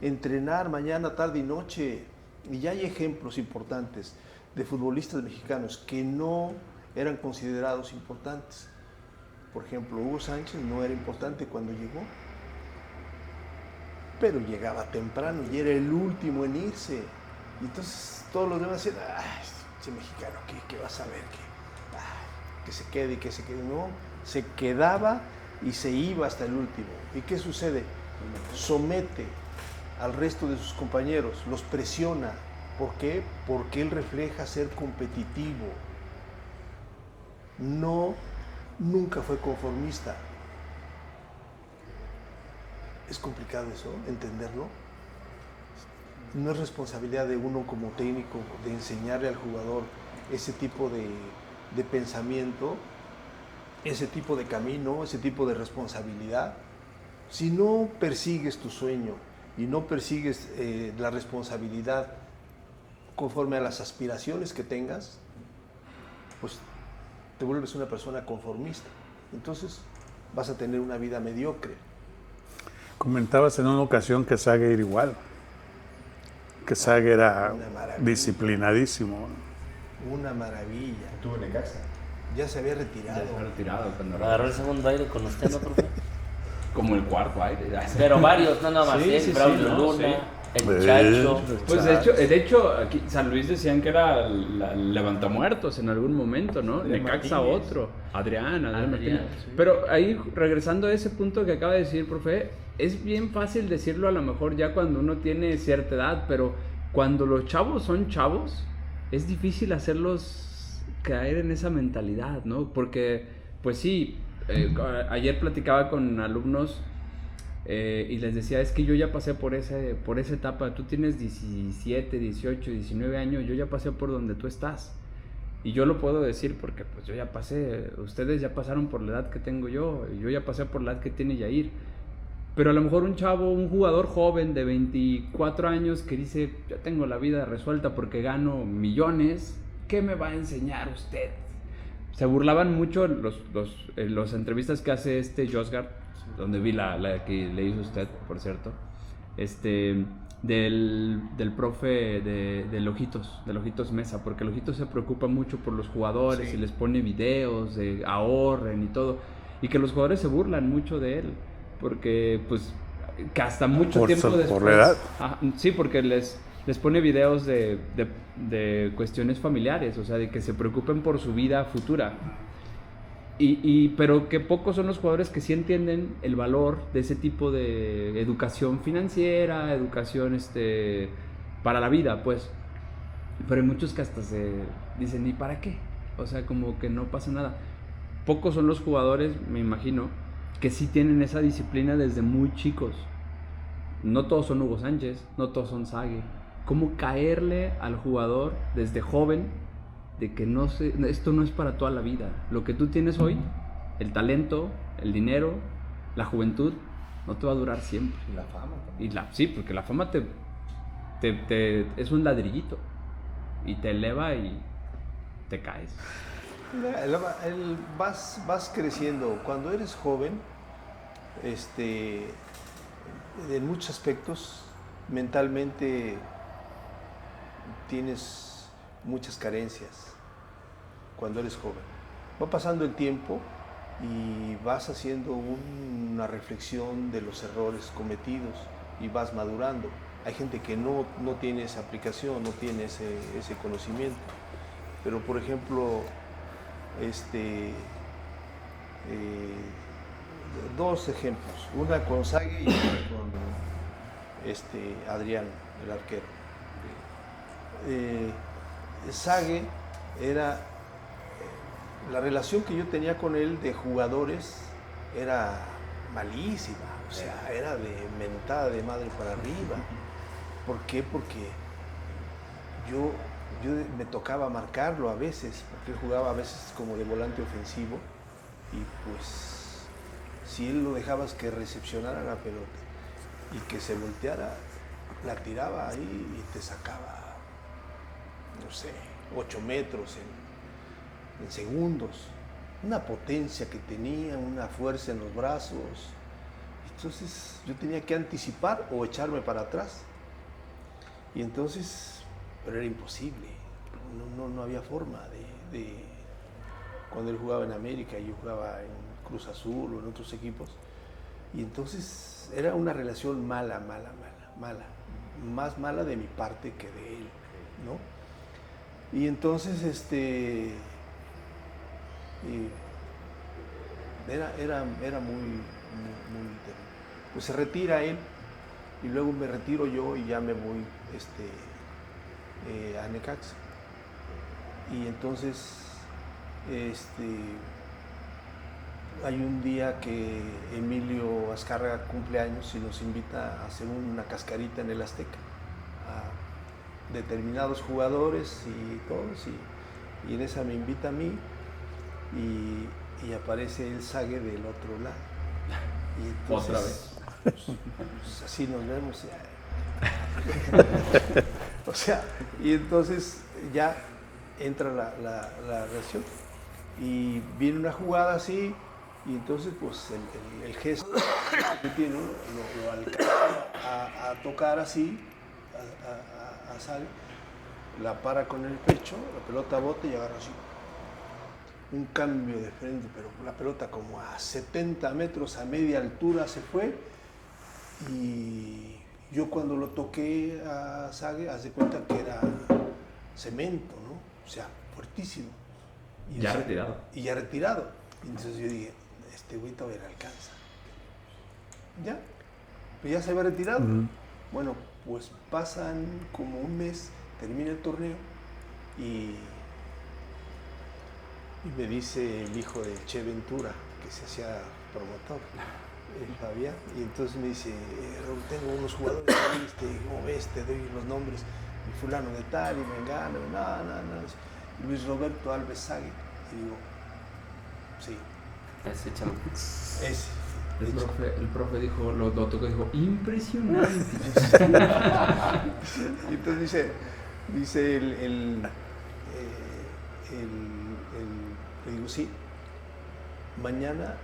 entrenar mañana, tarde y noche. Y ya hay ejemplos importantes de futbolistas mexicanos que no eran considerados importantes. Por ejemplo, Hugo Sánchez no era importante cuando llegó, pero llegaba temprano y era el último en irse. Y entonces todos los demás decían, ese mexicano, ¿qué vas a ver? Que se quede. No, se quedaba y se iba hasta el último. ¿Y qué sucede? Somete al resto de sus compañeros, los presiona. ¿Por qué? Porque él refleja ser competitivo. Nunca fue conformista. Es complicado eso, entenderlo. No es responsabilidad de uno como técnico de enseñarle al jugador ese tipo de pensamiento, ese tipo de camino, ese tipo de responsabilidad. Si no persigues tu sueño y no persigues la responsabilidad conforme a las aspiraciones que tengas, pues te vuelves una persona conformista. Entonces vas a tener una vida mediocre. Comentabas en una ocasión que Sague era igual, que Sague era disciplinadísimo. Una maravilla. Estuvo en Necaxa. Ya se había retirado. Ya se había retirado. Agarró el segundo aire con usted, ¿no, profe? Como el cuarto aire. Pero varios, no nada más. Sí, Braulio ¿no? Luna, Sí. el Chacho. Pues de hecho, aquí San Luis decían que era levantamuertos en algún momento, ¿no? Adrián Necaxa Martínez. otro. Adrián Martínez. Sí. Pero ahí, regresando a ese punto que acaba de decir, profe, es bien fácil decirlo a lo mejor ya cuando uno tiene cierta edad, pero cuando los chavos son chavos, es difícil hacerlos caer en esa mentalidad, ¿no? Porque, pues sí, ayer platicaba con alumnos y les decía, es que yo ya pasé por esa etapa, tú tienes 17, 18, 19 años, yo ya pasé por donde tú estás. Y yo lo puedo decir porque pues yo ya pasé, ustedes ya pasaron por la edad que tengo yo, y yo ya pasé por la edad que tiene Yair. Pero a lo mejor un chavo, un jugador joven de 24 años que dice, yo tengo la vida resuelta porque gano millones, ¿qué me va a enseñar usted? Se burlaban mucho los entrevistas que hace Josgard, donde vi la que le hizo usted, por cierto, del profe de Ojitos Mesa, porque el Ojitos se preocupa mucho por los jugadores, sí, y les pone videos de ahorren y todo, y que los jugadores se burlan mucho de él, porque pues que hasta mucho tiempo después... ¿Por la edad? Sí, porque les pone videos de cuestiones familiares, o sea, de que se preocupen por su vida futura. Pero que pocos son los jugadores que sí entienden el valor de ese tipo de educación financiera, educación para la vida, pues. Pero hay muchos que hasta se dicen, ¿y para qué? O sea, como que no pasa nada. Pocos son los jugadores, me imagino, que sí tienen esa disciplina desde muy chicos. No todos son Hugo Sánchez, no todos son Sague. ¿Cómo caerle al jugador desde joven de que esto no es para toda la vida. Lo que tú tienes hoy, el talento, el dinero, la juventud, no te va a durar siempre. Y la fama también. Sí, porque la fama es un ladrillito y te eleva y te caes. Vas creciendo. Cuando eres joven, en muchos aspectos, mentalmente tienes muchas carencias. Cuando eres joven, va pasando el tiempo y vas haciendo una reflexión de los errores cometidos y vas madurando. Hay gente que no tiene esa aplicación, no tiene ese conocimiento. Pero, por ejemplo, dos ejemplos, una con Sague y otra con Adrián, el arquero. Sague era, la relación que yo tenía con él de jugadores era malísima, o sea, era de mentada de madre para arriba. ¿Por qué? Porque yo me tocaba marcarlo a veces, porque él jugaba a veces como de volante ofensivo y pues si él lo dejabas que recepcionara la pelota y que se volteara, la tiraba ahí y te sacaba, no sé, 8 metros en segundos. Una potencia que tenía, una fuerza en los brazos. Entonces yo tenía que anticipar o echarme para atrás. Y entonces, pero era imposible, no había forma de cuando él jugaba en América y yo jugaba en Cruz Azul o en otros equipos. Y entonces era una relación mala, más mala de mi parte que de él, ¿no? Y entonces era muy pues se retira él y luego me retiro yo y ya me voy a Necaxa. Y entonces hay un día que Emilio Azcárraga cumple años y nos invita a hacer una cascarita en el Azteca a determinados jugadores y todos, y en esa me invita a mí y aparece el Sague del otro lado. Y entonces, ¿otra vez? Pues así nos vemos. O sea, y entonces ya entra la relación y viene una jugada así y entonces pues el gesto que tiene lo alcanza a tocar así a Sague, la para con el pecho, la pelota bota y agarra así un cambio de frente, pero la pelota como a 70 metros a media altura se fue. Y yo cuando lo toqué a Sague, haz de cuenta que era cemento, ¿no? O sea, fuertísimo. Y ya retirado. Y ya retirado. Y entonces yo dije, este güey todavía le alcanza. Ya, pues ya se había retirado. Bueno, pues pasan como un mes, termina el torneo y me dice el hijo de Che Ventura, que se hacía promotor, Fabián, y entonces me dice, Raúl, tengo unos jugadores ahí, ¿cómo ves? Te doy los nombres, y fulano de tal, y Mengano, no, Luis Roberto Alves Sague, y digo, sí. Ese chamo. Ese. El profe dijo, lo tocó y dijo, impresionante. Y entonces dice le digo, sí, mañana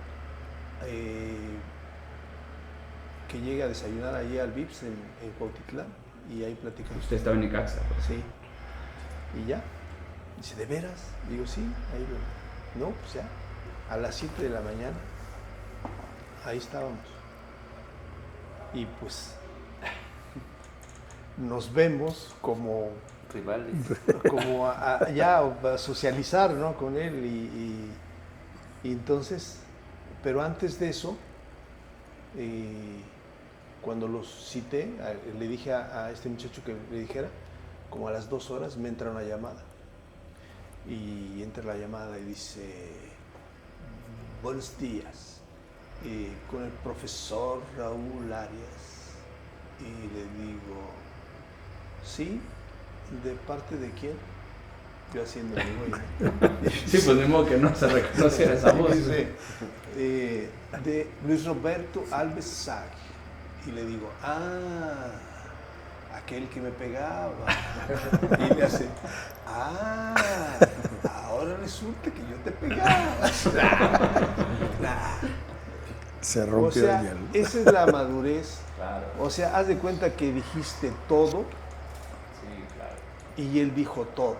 que llegue a desayunar allí al Vips en Cuautitlán y ahí platicamos. Usted estaba en Necaxa. Sí. Y ya. Dice, ¿de veras? Digo, sí, ahí lo. No, pues ya. A las 7 de la mañana, ahí estábamos. Y pues nos vemos como Rivales. como a socializar, ¿no? Con él y entonces, pero antes de eso, cuando los cité, le dije a este muchacho que le dijera, como a las 2 horas me entra una llamada y entra la llamada y dice, buenos días, con el profesor Raúl Arias, y le digo, sí. ¿De parte de quién? Yo haciendo mi güey. Sí, pues de modo que no se reconociera esa voz. Dice, de Luis Roberto Alves Sag. Y le digo, aquel que me pegaba. Y le hace, ahora resulta que yo te pegaba. Se O rompió sea, el hielo. esa es la madurez. Claro. O sea, haz de cuenta que dijiste todo Sí, claro. y él dijo todo.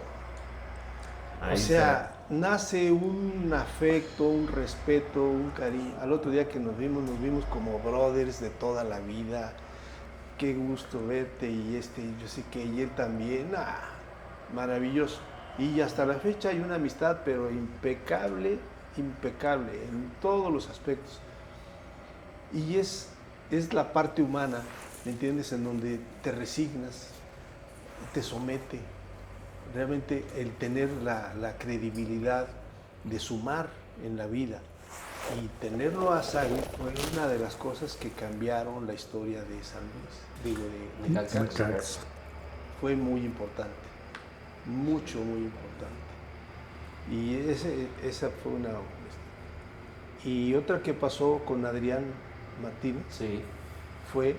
Ahí O sea, nace un afecto, un respeto, un cariño. Al otro día que nos vimos como brothers de toda la vida. Qué gusto verte y yo sé que y él también. Maravilloso. Y hasta la fecha hay una amistad, pero impecable, impecable en todos los aspectos. Y es la parte humana, ¿me entiendes? En donde te resignas, te somete. Realmente el tener la credibilidad de sumar en la vida y tenerlo a Sagi fue una de las cosas que cambiaron la historia de San Luis, de Necaxa. fue muy importante, mucho, muy importante. Y esa fue una. Y otra que pasó con Adrián Martínez Sí. fue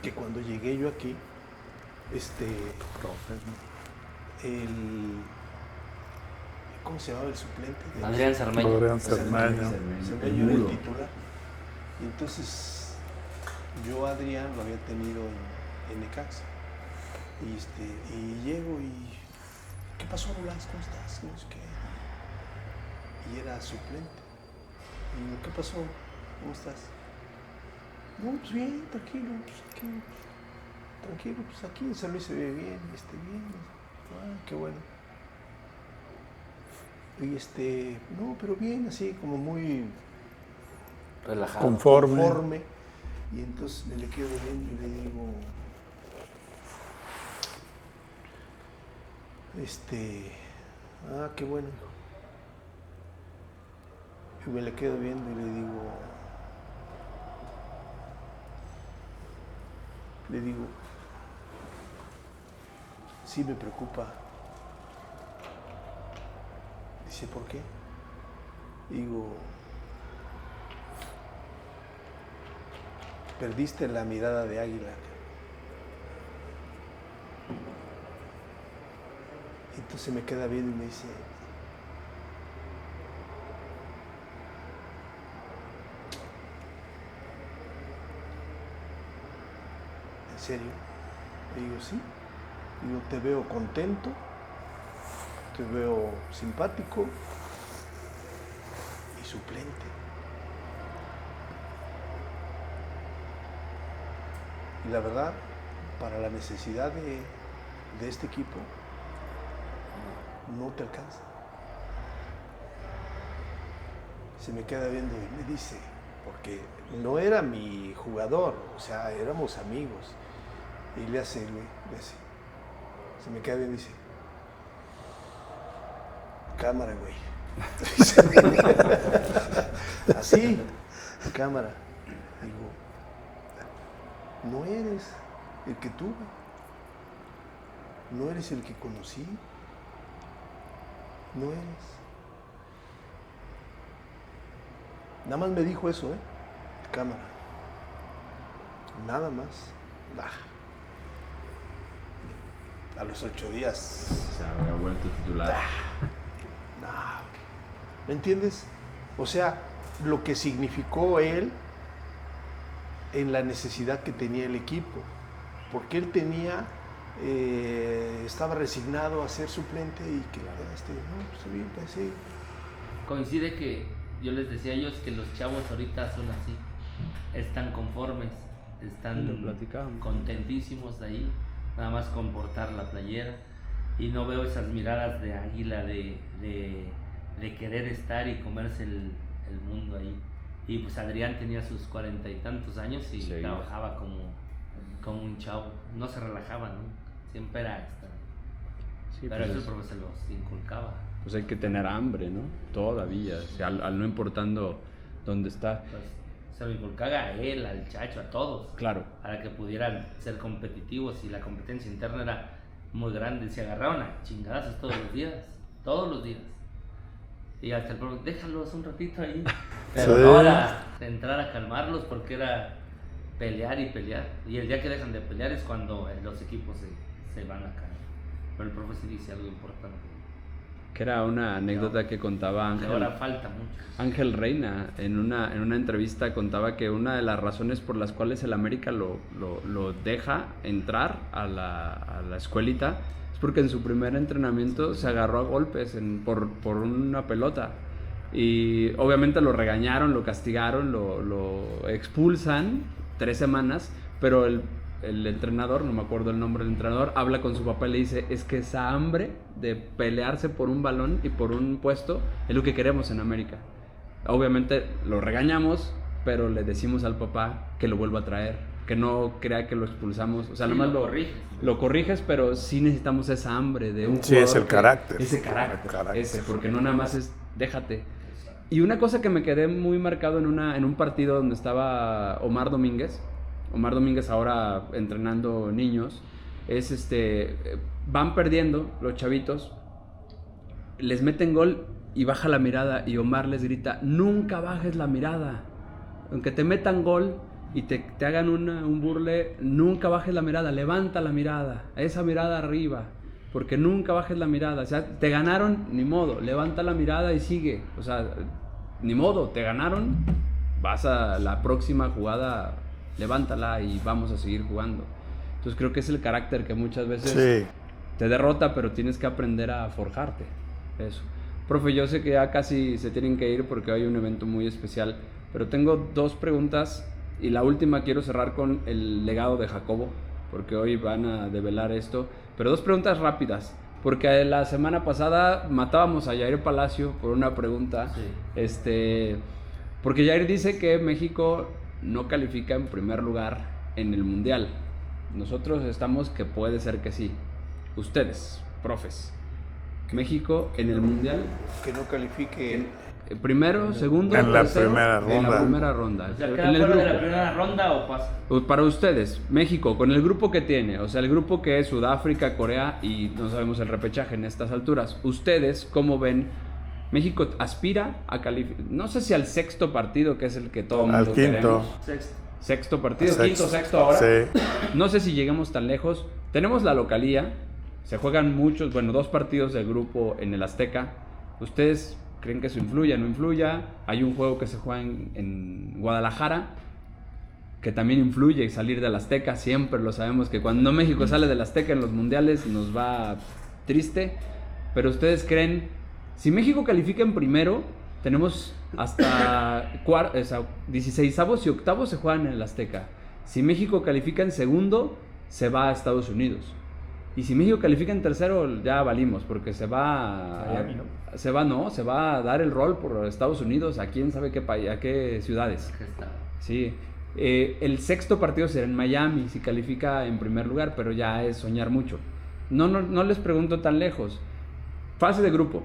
que cuando llegué yo aquí, ¿cómo se llamaba el suplente? Adrián Cermeño. Adrián Cermeño. Cermeño era el titular. Y entonces yo a Adrián lo había tenido en Necaxa. Y llego y ¿qué pasó, Blas? ¿Cómo estás? No sé qué. Y era suplente. Y digo, ¿qué pasó? ¿Cómo estás? No, pues bien, tranquilo, pues aquí, tranquilo, pues aquí en San Luis se ve bien, bien. Qué bueno. Y no, pero bien, así como muy Relajado. Conforme. Y entonces me le quedo viendo y le digo, qué bueno, hijo. Y me le quedo viendo y le digo, sí me preocupa. Dice, ¿por qué? Digo, perdiste la mirada de águila. Entonces me queda viendo y me dice, ¿en serio? Le digo, sí. Digo, te veo contento, te veo simpático y suplente. Y la verdad, para la necesidad de este equipo, no te alcanza. Se me queda viendo y me dice, porque no era mi jugador, o sea, éramos amigos. Y le hace, se me queda viendo y dice, cámara, güey. Así, cámara. Digo, no eres el que tuve, no eres el que conocí, no eres. Nada más me dijo eso, cámara. Nada más. A los 8 días. Se había vuelto titular. ¿Me entiendes? O sea, lo que significó él en la necesidad que tenía el equipo. Porque él estaba resignado a ser suplente y que, no, pues bien, pues sí. Coincide que yo les decía a ellos que los chavos ahorita son así. Están conformes, están Lo platicábamos. contentísimos de ahí. Nada más con portar la playera. Y no veo esas miradas de águila de querer estar y comerse el mundo ahí. Y pues Adrián tenía sus 40 y tantos años y Sí. trabajaba como un chavo. No se relajaba, ¿no? Siempre era esta. Sí, Pero pues eso es- el profe se los inculcaba. pues hay que tener hambre, ¿no? Todavía, o sea, al no importando dónde está. Pues, se lo inculcaba a él, al Chacho, a todos. Claro. Para que pudieran ser competitivos y la competencia interna era muy grande, se agarraban a chingadazos todos los días. Y hasta el profe, déjalos un ratito ahí. Pero Sí. no era entrar a calmarlos porque era pelear y pelear. Y el día que dejan de pelear es cuando los equipos se van a caer. Pero el profe sí dice algo importante. Que era una anécdota que contaba Que Ángel. ahora falta mucho. Ángel Reina en una entrevista contaba que una de las razones por las cuales el América lo deja entrar a la escuelita es porque en su primer entrenamiento se agarró a golpes por una pelota. Y obviamente lo regañaron, lo castigaron, lo expulsan 3 semanas, pero el entrenador, no me acuerdo el nombre del entrenador, habla con su papá y le dice, es que esa hambre de pelearse por un balón y por un puesto es lo que queremos en América. Obviamente lo regañamos, pero le decimos al papá que lo vuelva a traer, que no crea que lo expulsamos, o sea, Sí, nomás lo corriges. lo corriges, pero sí necesitamos esa hambre de un Sí, es jugador el carácter. ese carácter, El carácter. ese, porque no nada más es déjate. Y una cosa que me quedé muy marcado en un partido donde estaba Omar Domínguez ahora entrenando niños, es van perdiendo los chavitos, les meten gol y baja la mirada y Omar les grita, nunca bajes la mirada, aunque te metan gol y te hagan un burle, nunca bajes la mirada, levanta la mirada, esa mirada arriba, porque nunca bajes la mirada, o sea, te ganaron, ni modo, levanta la mirada y sigue, o sea, ni modo, te ganaron, vas a la próxima jugada, levántala y vamos a seguir jugando. Entonces creo que es el carácter que muchas veces Sí. te derrota, pero tienes que aprender a forjarte. Eso. Profe, yo sé que ya casi se tienen que ir porque hay un evento muy especial, pero tengo 2 preguntas y la última quiero cerrar con el legado de Jacobo, porque hoy van a develar esto, pero 2 preguntas rápidas, porque la semana pasada matábamos a Jair Palacio por una pregunta, Sí. porque Jair dice que México no califica en primer lugar en el Mundial. Nosotros estamos que puede ser que sí. Ustedes, profes, México en el Mundial, Que no califique. primero, segundo, En la tercero, primera en la ronda. primera ronda. O sea, En ¿queda el fuera de la grupo. primera ronda o pasa? Pues para ustedes, México, con el grupo que tiene, o sea, el grupo que es Sudáfrica, Corea y no sabemos el repechaje en estas alturas, ¿ustedes cómo ven? México aspira a calificar, no sé si al 6º partido, que es el que todo el Al mundo quinto. queremos. Sexto. 6º partido, Sexto. 5º, 6º ahora. Sí. No sé si lleguemos tan lejos. Tenemos la localía, se juegan muchos, 2 partidos del grupo en el Azteca. ¿Ustedes creen que eso influya, no influya? Hay un juego que se juega en Guadalajara, que también influye salir del Azteca. Siempre lo sabemos que cuando México sale del Azteca en los mundiales nos va triste. Pero ustedes creen, si México califica en primero, tenemos hasta 16avos y octavos se juegan en el Azteca. Si México califica en segundo, se va a Estados Unidos. Y si México califica en tercero, ya valimos, porque se va Miami, ¿no? se va a dar el rol por Estados Unidos, a quién sabe qué país, a qué ciudades. ¿Qué está? Sí. El 6º partido será en Miami, si califica en primer lugar, pero ya es soñar mucho. No les pregunto tan lejos. Fase de grupo.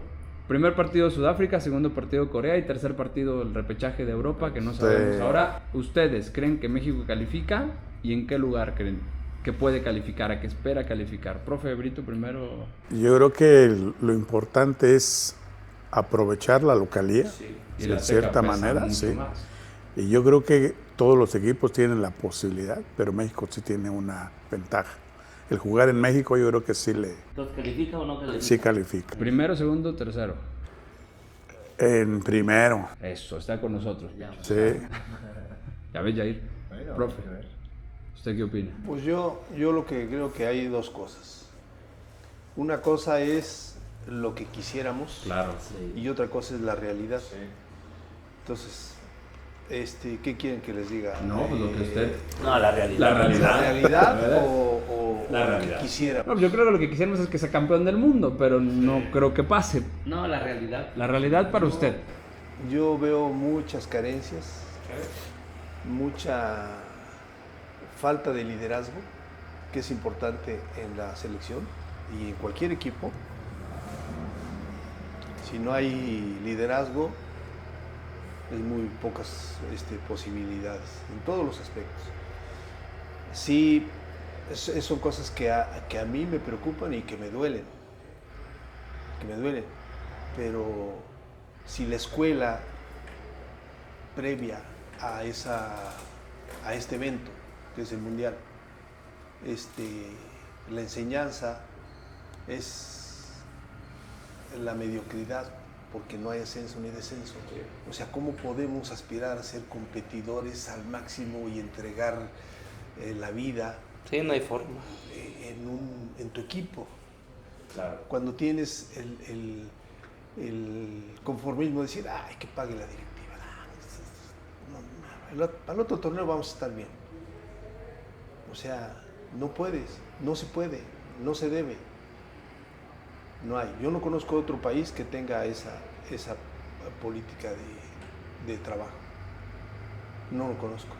Primer partido Sudáfrica, segundo partido Corea y tercer partido el repechaje de Europa, que no sabemos. Sí. Ahora, ¿ustedes creen que México califica? ¿Y en qué lugar creen que puede calificar? ¿A qué espera calificar? Profe Brito, primero. Yo creo que lo importante es aprovechar la localía, Y de la Azteca cierta pesa manera, mucho sí. más. Y yo creo que todos los equipos tienen la posibilidad, pero México sí tiene una ventaja. El jugar en México yo creo que sí Entonces, ¿califica o no califica? sí califica. Primero, segundo, tercero. En primero, Eso, está con nosotros. Ya. sí. Ya ves, Jair. Bueno, Profe. vamos a ver. ¿Usted qué opina? Pues yo lo que creo que hay 2 cosas. Una cosa es lo que quisiéramos Claro. Sí. y otra cosa es la realidad. Entonces, ¿qué quieren que les diga? No, pues lo que usted... No, la realidad. La ¿La realidad. realidad o La lo realidad. que quisiéramos? No, yo creo que lo que quisiéramos es que sea campeón del mundo, pero no creo que pase. No, la realidad. La realidad para usted. Yo veo muchas carencias, mucha falta de liderazgo, que es importante en la selección y en cualquier equipo. Si no hay liderazgo, hay muy pocas posibilidades en todos los aspectos. Sí, son cosas que a mí me preocupan y que me duelen. Pero si la escuela previa a este evento, que es el Mundial, la enseñanza es la mediocridad, porque no hay ascenso ni descenso. O sea, ¿cómo podemos aspirar a ser competidores al máximo y entregar la vida? Sí, no hay forma. En tu equipo. Claro. Cuando tienes el conformismo de decir, ay, que pague la directiva. Al otro torneo vamos a estar bien. O sea, no puedes, no se puede, no se debe. No hay. Yo no conozco otro país que tenga esa política de trabajo. No lo conozco.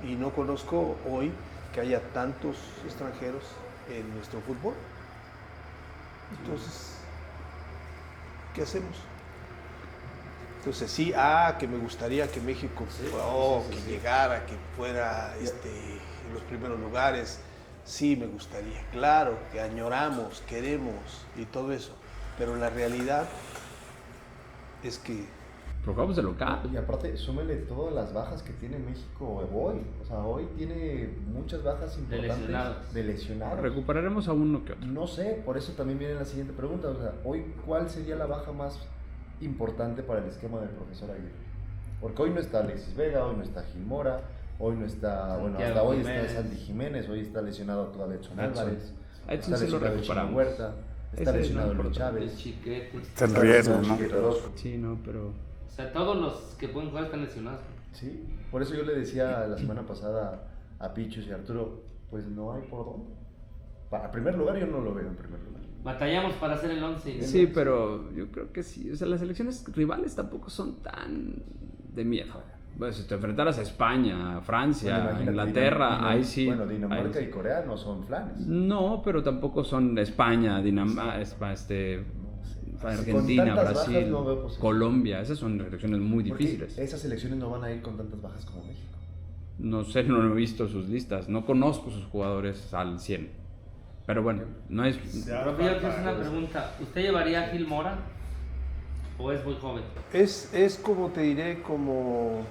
Y no conozco hoy que haya tantos extranjeros en nuestro fútbol. Entonces, ¿qué hacemos? Entonces sí, que me gustaría que México llegara, que fuera en los primeros lugares. Sí, me gustaría, claro, que añoramos, queremos y todo eso, pero la realidad es que... Pero jugamos de local. Y aparte, súmele todas las bajas que tiene México hoy. O sea, hoy tiene muchas bajas importantes de lesionados. Recuperaremos a uno que otro. No sé, por eso también viene la siguiente pregunta. O sea, hoy, ¿cuál sería la baja más importante para el esquema del profesor Aguirre? Porque hoy no está Alexis Vega, hoy no está Gil Mora, hoy no está, bueno, hasta hoy está Sandy Jiménez, hoy está lesionado todavía Edson Álvarez, está lesionado Chino Huerta, está lesionado Luis Chávez. Está en riesgo, ¿no? Sí, no, pero... O sea, todos los que pueden jugar están lesionados. Sí, por eso yo le decía la semana pasada a Pichus y a Arturo, pues no hay por dónde. Para primer lugar yo no lo veo en primer lugar. Batallamos para hacer el 11. Sí, pero yo creo que sí. O sea, las selecciones rivales tampoco son tan de miedo. Bueno, si te enfrentaras a España, a Francia, a Inglaterra, ahí sí. Bueno, Dinamarca ahí sí. Y Corea no son flanes. No, pero tampoco son España, Argentina, Brasil, no Colombia. Esas son selecciones muy difíciles. Porque esas selecciones no van a ir con tantas bajas como México. No sé, no he visto sus listas. No conozco sus jugadores al 100. Pero bueno, no es... Pero yo quiero hacer una pregunta. ¿Usted llevaría a Gil Mora o es muy joven? Es como te diré, como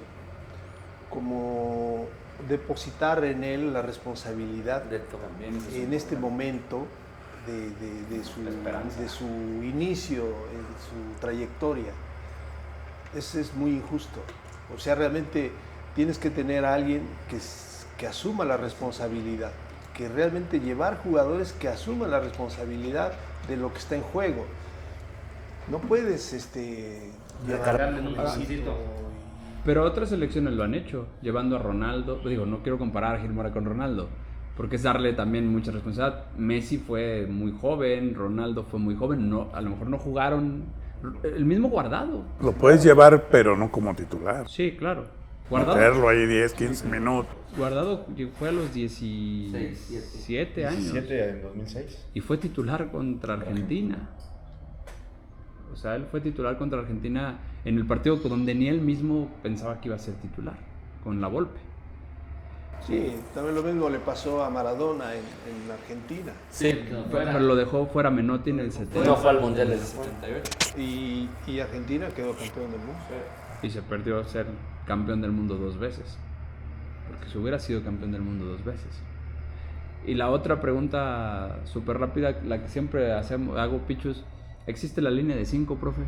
depositar en él la responsabilidad en este momento de su inicio, en su trayectoria. Es muy injusto. O sea, realmente tienes que tener a alguien que asuma la responsabilidad, que realmente llevar jugadores que asuman la responsabilidad de lo que está en juego. No puedes Recargarle en un pasito. Pero otras selecciones lo han hecho, llevando a Ronaldo. Digo, no quiero comparar a Gil Mora con Ronaldo, porque es darle también mucha responsabilidad. Messi fue muy joven, Ronaldo fue muy joven, no, a lo mejor no jugaron. El mismo Guardado. Lo puedes llevar, pero no como titular. Sí, claro. Meterlo ahí 10, 15 minutos. Guardado fue a los 17 años. 17 en 2006. Y fue titular contra Argentina. O sea, él fue titular contra Argentina en el partido donde ni él mismo pensaba que iba a ser titular, con la Volpe. Sí, también lo mismo le pasó a Maradona en Argentina. Sí, Pero lo dejó fuera Menotti en el 70. No fue al Mundial del 78. Y Argentina quedó campeón del mundo. Y se perdió a ser campeón del mundo 2 veces. Porque se hubiera sido campeón del mundo 2 veces. Y la otra pregunta súper rápida, la que siempre hago, Pichus, ¿existe la línea de 5, profe?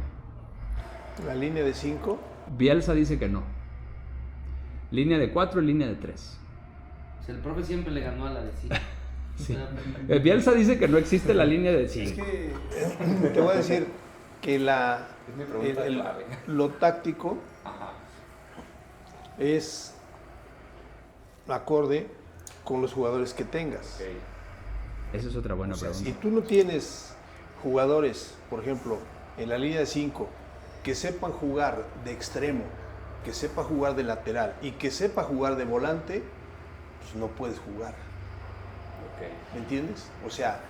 La línea de 5. Bielsa dice que no. Línea de 4 y línea de 3. Pues el profe siempre le ganó a la de 5. Sí. Bielsa dice que no existe la línea de 5. Es que te voy a decir que lo táctico es acorde con los jugadores que tengas. Esa es otra buena pregunta. Si tú no tienes jugadores, por ejemplo, en la línea de 5, que sepan jugar de extremo, que sepa jugar de lateral y que sepa jugar de volante, pues no puedes jugar. ¿Me entiendes? O sea,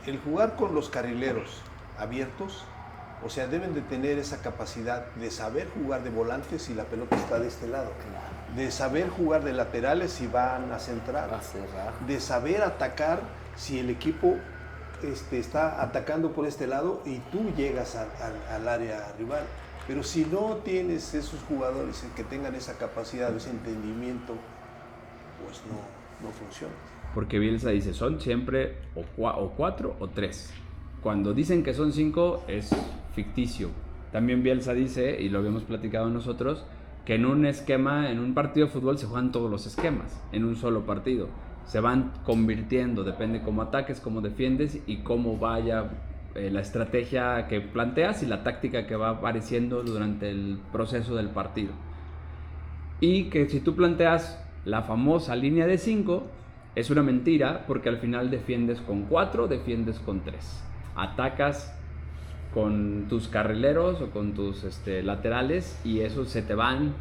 el jugar con los carrileros abiertos, o sea, deben de tener esa capacidad de saber jugar de volante si la pelota está de este lado. de saber jugar de laterales si van a centrar, Va a cerrar. de saber atacar si el equipo está atacando por este lado y tú llegas al área rival. Pero si no tienes esos jugadores que tengan esa capacidad, ese entendimiento, pues no funciona. Porque Bielsa dice, son siempre o 4 o 3. Cuando dicen que son 5 es ficticio. También Bielsa dice, y lo habíamos platicado nosotros, que en un esquema, en un partido de fútbol se juegan todos los esquemas, en un solo partido. Se van convirtiendo, depende cómo ataques, cómo defiendes y cómo vaya la estrategia que planteas y la táctica que va apareciendo durante el proceso del partido. Y que si tú planteas la famosa línea de 5, es una mentira porque al final defiendes con 4, defiendes con 3. Atacas con tus carrileros o con tus laterales y esos se te van,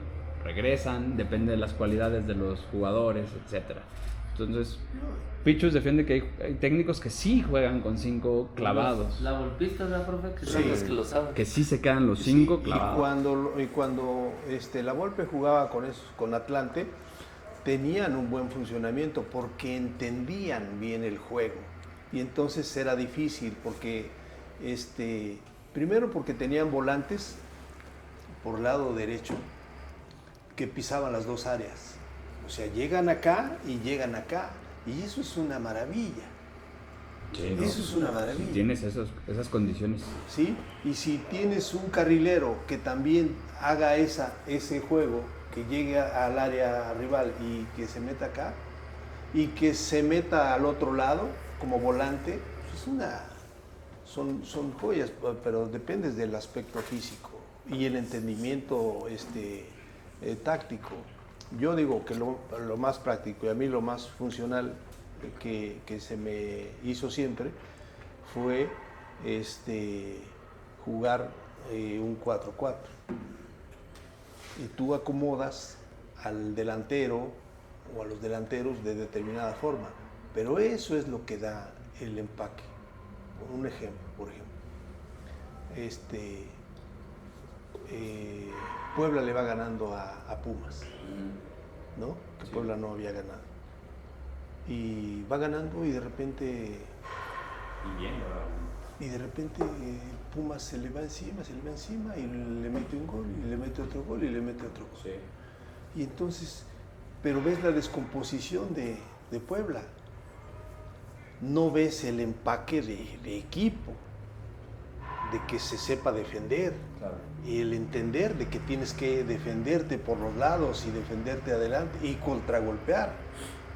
regresan, depende de las cualidades de los jugadores, etc. Entonces, Pichus defiende que hay técnicos que sí juegan con 5 clavados. La golpista, ¿verdad, profe? Que Sí. son los que lo saben. Que sí se quedan los 5 clavados. Y cuando la Volpe jugaba con Atlante, tenían un buen funcionamiento porque entendían bien el juego. Y entonces era difícil porque, primero porque tenían volantes por lado derecho que pisaban las dos áreas. O sea, llegan acá y llegan acá. Y eso es una maravilla. Sí, Eso es una maravilla. Si tienes esas condiciones. ¿Sí? Y si tienes un carrilero que también haga ese juego, que llegue al área rival y que se meta acá, y que se meta al otro lado como volante, pues son joyas, pero depende del aspecto físico y el entendimiento táctico. Yo digo que lo más práctico y a mí lo más funcional que se me hizo siempre fue jugar un 4-4. Y tú acomodas al delantero o a los delanteros de determinada forma. Pero eso es lo que da el empaque. Un ejemplo, por ejemplo. Puebla le va ganando a Pumas, ¿no? Que Puebla no había ganado. Y va ganando y de repente... Y de repente Pumas se le va encima y le mete un gol, y le mete otro gol, y le mete otro gol. Sí. Y entonces, pero ves la descomposición de Puebla. No ves el empaque de equipo, de que se sepa defender. Claro. Y el entender de que tienes que defenderte por los lados y defenderte adelante y contragolpear,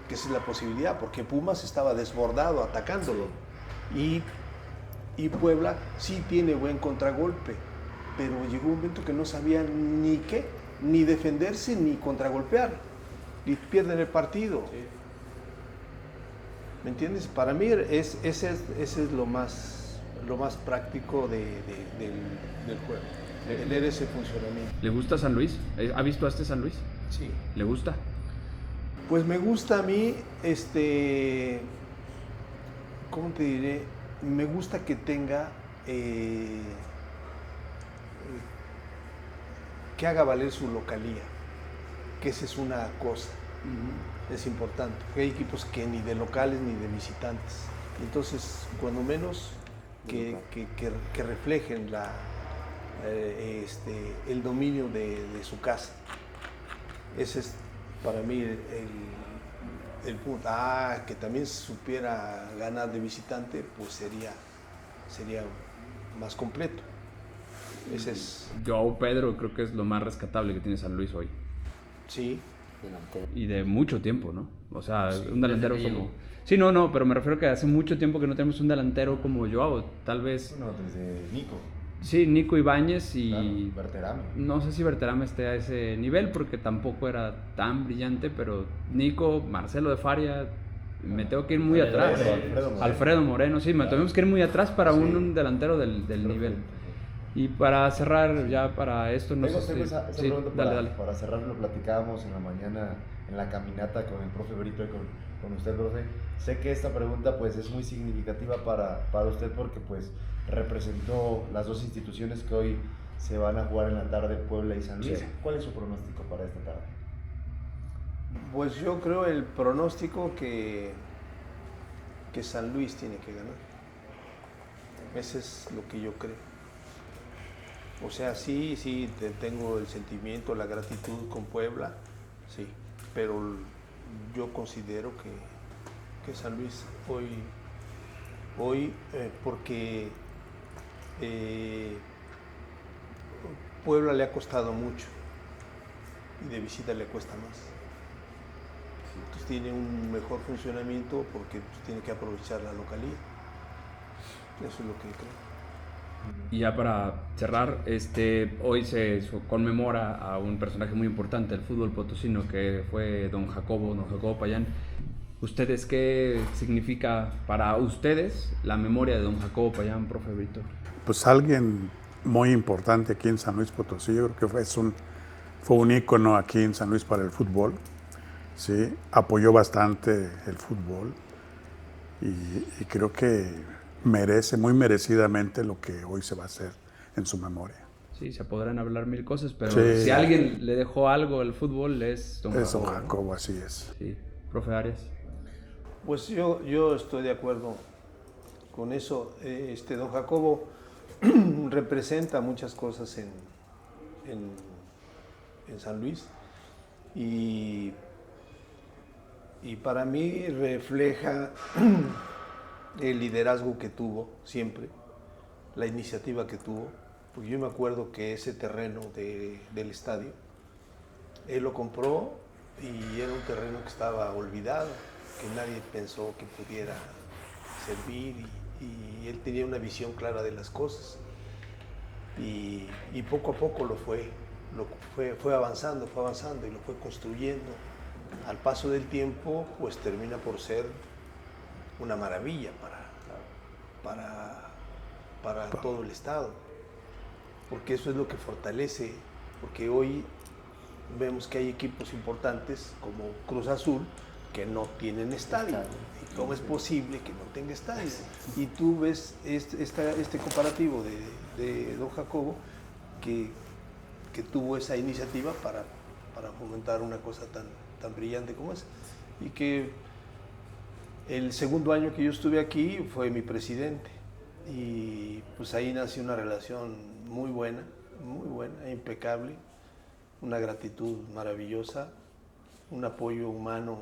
que esa es la posibilidad, porque Pumas estaba desbordado atacándolo. Sí. Y Puebla sí tiene buen contragolpe, pero llegó un momento que no sabía ni defenderse ni contragolpear, y pierden el partido. Sí. ¿Me entiendes? Para mí ese es lo más práctico del juego, tener ese funcionamiento. ¿Le gusta San Luis? ¿Ha visto a San Luis? Sí. ¿Le gusta? Pues me gusta a mí, ¿cómo te diré? Me gusta que tenga, que haga valer su localía, que esa es una cosa, es importante, porque hay equipos que ni de locales ni de visitantes, entonces cuando menos que reflejen el dominio de su casa. Ese es para mí el punto. Que también supiera ganar de visitante, pues sería más completo. Ese es. Joao Pedro creo que es lo más rescatable que tiene San Luis hoy. Sí. Y de mucho tiempo, ¿no? O sea, sí, un delantero como... Sí, no, pero me refiero que hace mucho tiempo que no tenemos un delantero como Joao. Tal vez... No, desde Nico. Sí, Nico Ibáñez y... Claro, Berterame. No sé si Berterame esté a ese nivel porque tampoco era tan brillante, pero Nico, Marcelo de Faria, me tengo que ir muy atrás. Alfredo Moreno, sí, me tenemos que ir muy atrás para un delantero del nivel. Y para cerrar, ya para esto, no sé si... Esa Sí, pregunta dale. Para cerrar, lo platicábamos en la mañana en la caminata con el profe Brito y con usted, profe. Sé que esta pregunta pues es muy significativa para usted porque pues representó las dos instituciones que hoy se van a jugar en la tarde, Puebla y San Luis. Sí. ¿Cuál es su pronóstico para esta tarde? Pues yo creo el pronóstico que San Luis tiene que ganar. Ese es lo que yo creo. O sea, sí, tengo el sentimiento, la gratitud con Puebla, sí, pero yo considero que San Luis hoy porque Puebla le ha costado mucho y de visita le cuesta más. Entonces tiene un mejor funcionamiento porque pues, tiene que aprovechar la localidad. Eso es lo que creo. Y ya para cerrar, hoy se conmemora a un personaje muy importante del fútbol potosino que fue don Jacobo Payán. ¿Ustedes qué significa para ustedes la memoria de don Jacobo Payán, profe Víctor? Pues alguien muy importante aquí en San Luis Potosí, yo creo que fue un ícono aquí en San Luis para el fútbol, ¿sí? Apoyó bastante el fútbol y creo que merece muy merecidamente lo que hoy se va a hacer en su memoria. Sí, se podrán hablar mil cosas, pero Sí. si alguien le dejó algo al fútbol es don Es don Jacobo. Jacobo, así es. Sí, profe Arias. Pues yo estoy de acuerdo con eso. Don Jacobo representa muchas cosas en San Luis y para mí refleja el liderazgo que tuvo siempre, la iniciativa que tuvo, porque yo me acuerdo que ese terreno del estadio, él lo compró y era un terreno que estaba olvidado, que nadie pensó que pudiera servir y él tenía una visión clara de las cosas y poco a poco fue avanzando y lo fue construyendo. Al paso del tiempo, pues termina por ser una maravilla para todo el estado, porque eso es lo que fortalece, porque hoy vemos que hay equipos importantes como Cruz Azul que no tienen estadio. ¿Y cómo es posible que no tenga estadio? Y tú ves este comparativo de don Jacobo que tuvo esa iniciativa para fomentar una cosa tan brillante como esa. Y que el segundo año que yo estuve aquí fue mi presidente y pues ahí nació una relación muy buena, impecable, una gratitud maravillosa, un apoyo humano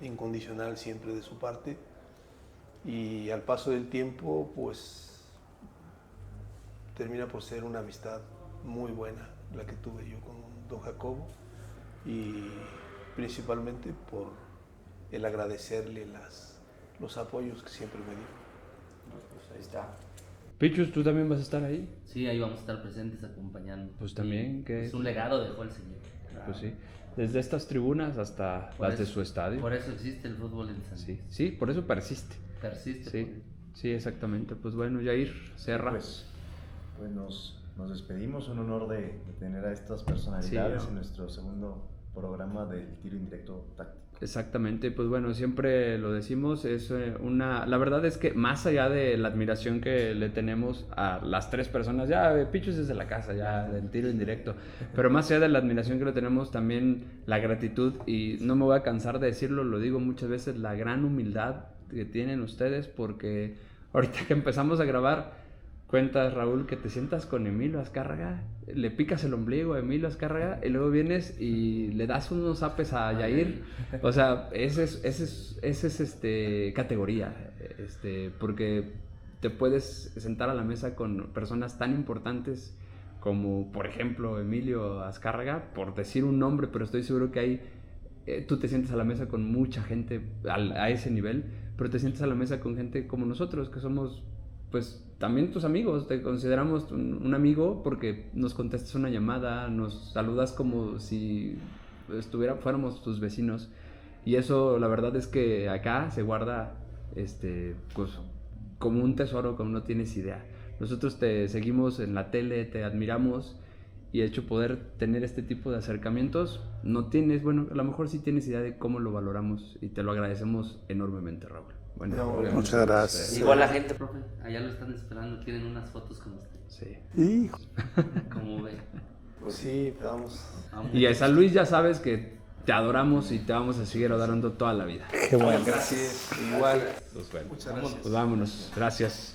incondicional siempre de su parte y al paso del tiempo pues termina por ser una amistad muy buena la que tuve yo con don Jacobo y principalmente por el agradecerle los apoyos que siempre me dio. Pues ahí está. Pichus, ¿tú también vas a estar ahí? Sí, ahí vamos a estar presentes acompañando. Pues también, Es un legado dejó el señor. Pues sí, desde estas tribunas hasta las de su estadio. Por eso existe el fútbol en San Luis. Sí, por eso persiste. Persiste. Sí, exactamente. Pues bueno, Yair, cerra. Pues nos despedimos, un honor de tener a estas personalidades Sí, ¿no? en nuestro segundo programa del tiro indirecto táctico. Exactamente, pues bueno, siempre lo decimos, es la verdad es que más allá de la admiración que le tenemos a las tres personas, ya Pichus es de la casa, ya del tiro indirecto, pero más allá de la admiración que le tenemos, también la gratitud, y no me voy a cansar de decirlo, lo digo muchas veces, la gran humildad que tienen ustedes, porque ahorita que empezamos a grabar, cuentas, Raúl, que te sientas con Emilio Azcárraga, le picas el ombligo a Emilio Azcárraga y luego vienes y le das unos apes a Yair. O sea, ese es categoría, porque te puedes sentar a la mesa con personas tan importantes como, por ejemplo, Emilio Azcárraga, por decir un nombre, pero estoy seguro que hay, tú te sientas a la mesa con mucha gente a ese nivel, pero te sientas a la mesa con gente como nosotros, que somos pues también tus amigos, te consideramos un amigo porque nos contestas una llamada, nos saludas como si fuéramos tus vecinos y eso la verdad es que acá se guarda pues como un tesoro como no tienes idea. Nosotros te seguimos en la tele, te admiramos y el hecho poder tener este tipo de acercamientos no tienes, bueno, a lo mejor sí tienes idea de cómo lo valoramos y te lo agradecemos enormemente, Raúl. Bueno, Muchas gracias. Igual la gente, profe, allá lo están esperando, quieren unas fotos con usted. Sí. Hijo. Como ve. Pues sí, vamos. Y a San Luis ya sabes que te adoramos y te vamos a seguir adorando toda la vida. Qué bueno. Gracias. Igual. Pues bueno, Muchas gracias. pues vámonos. Gracias.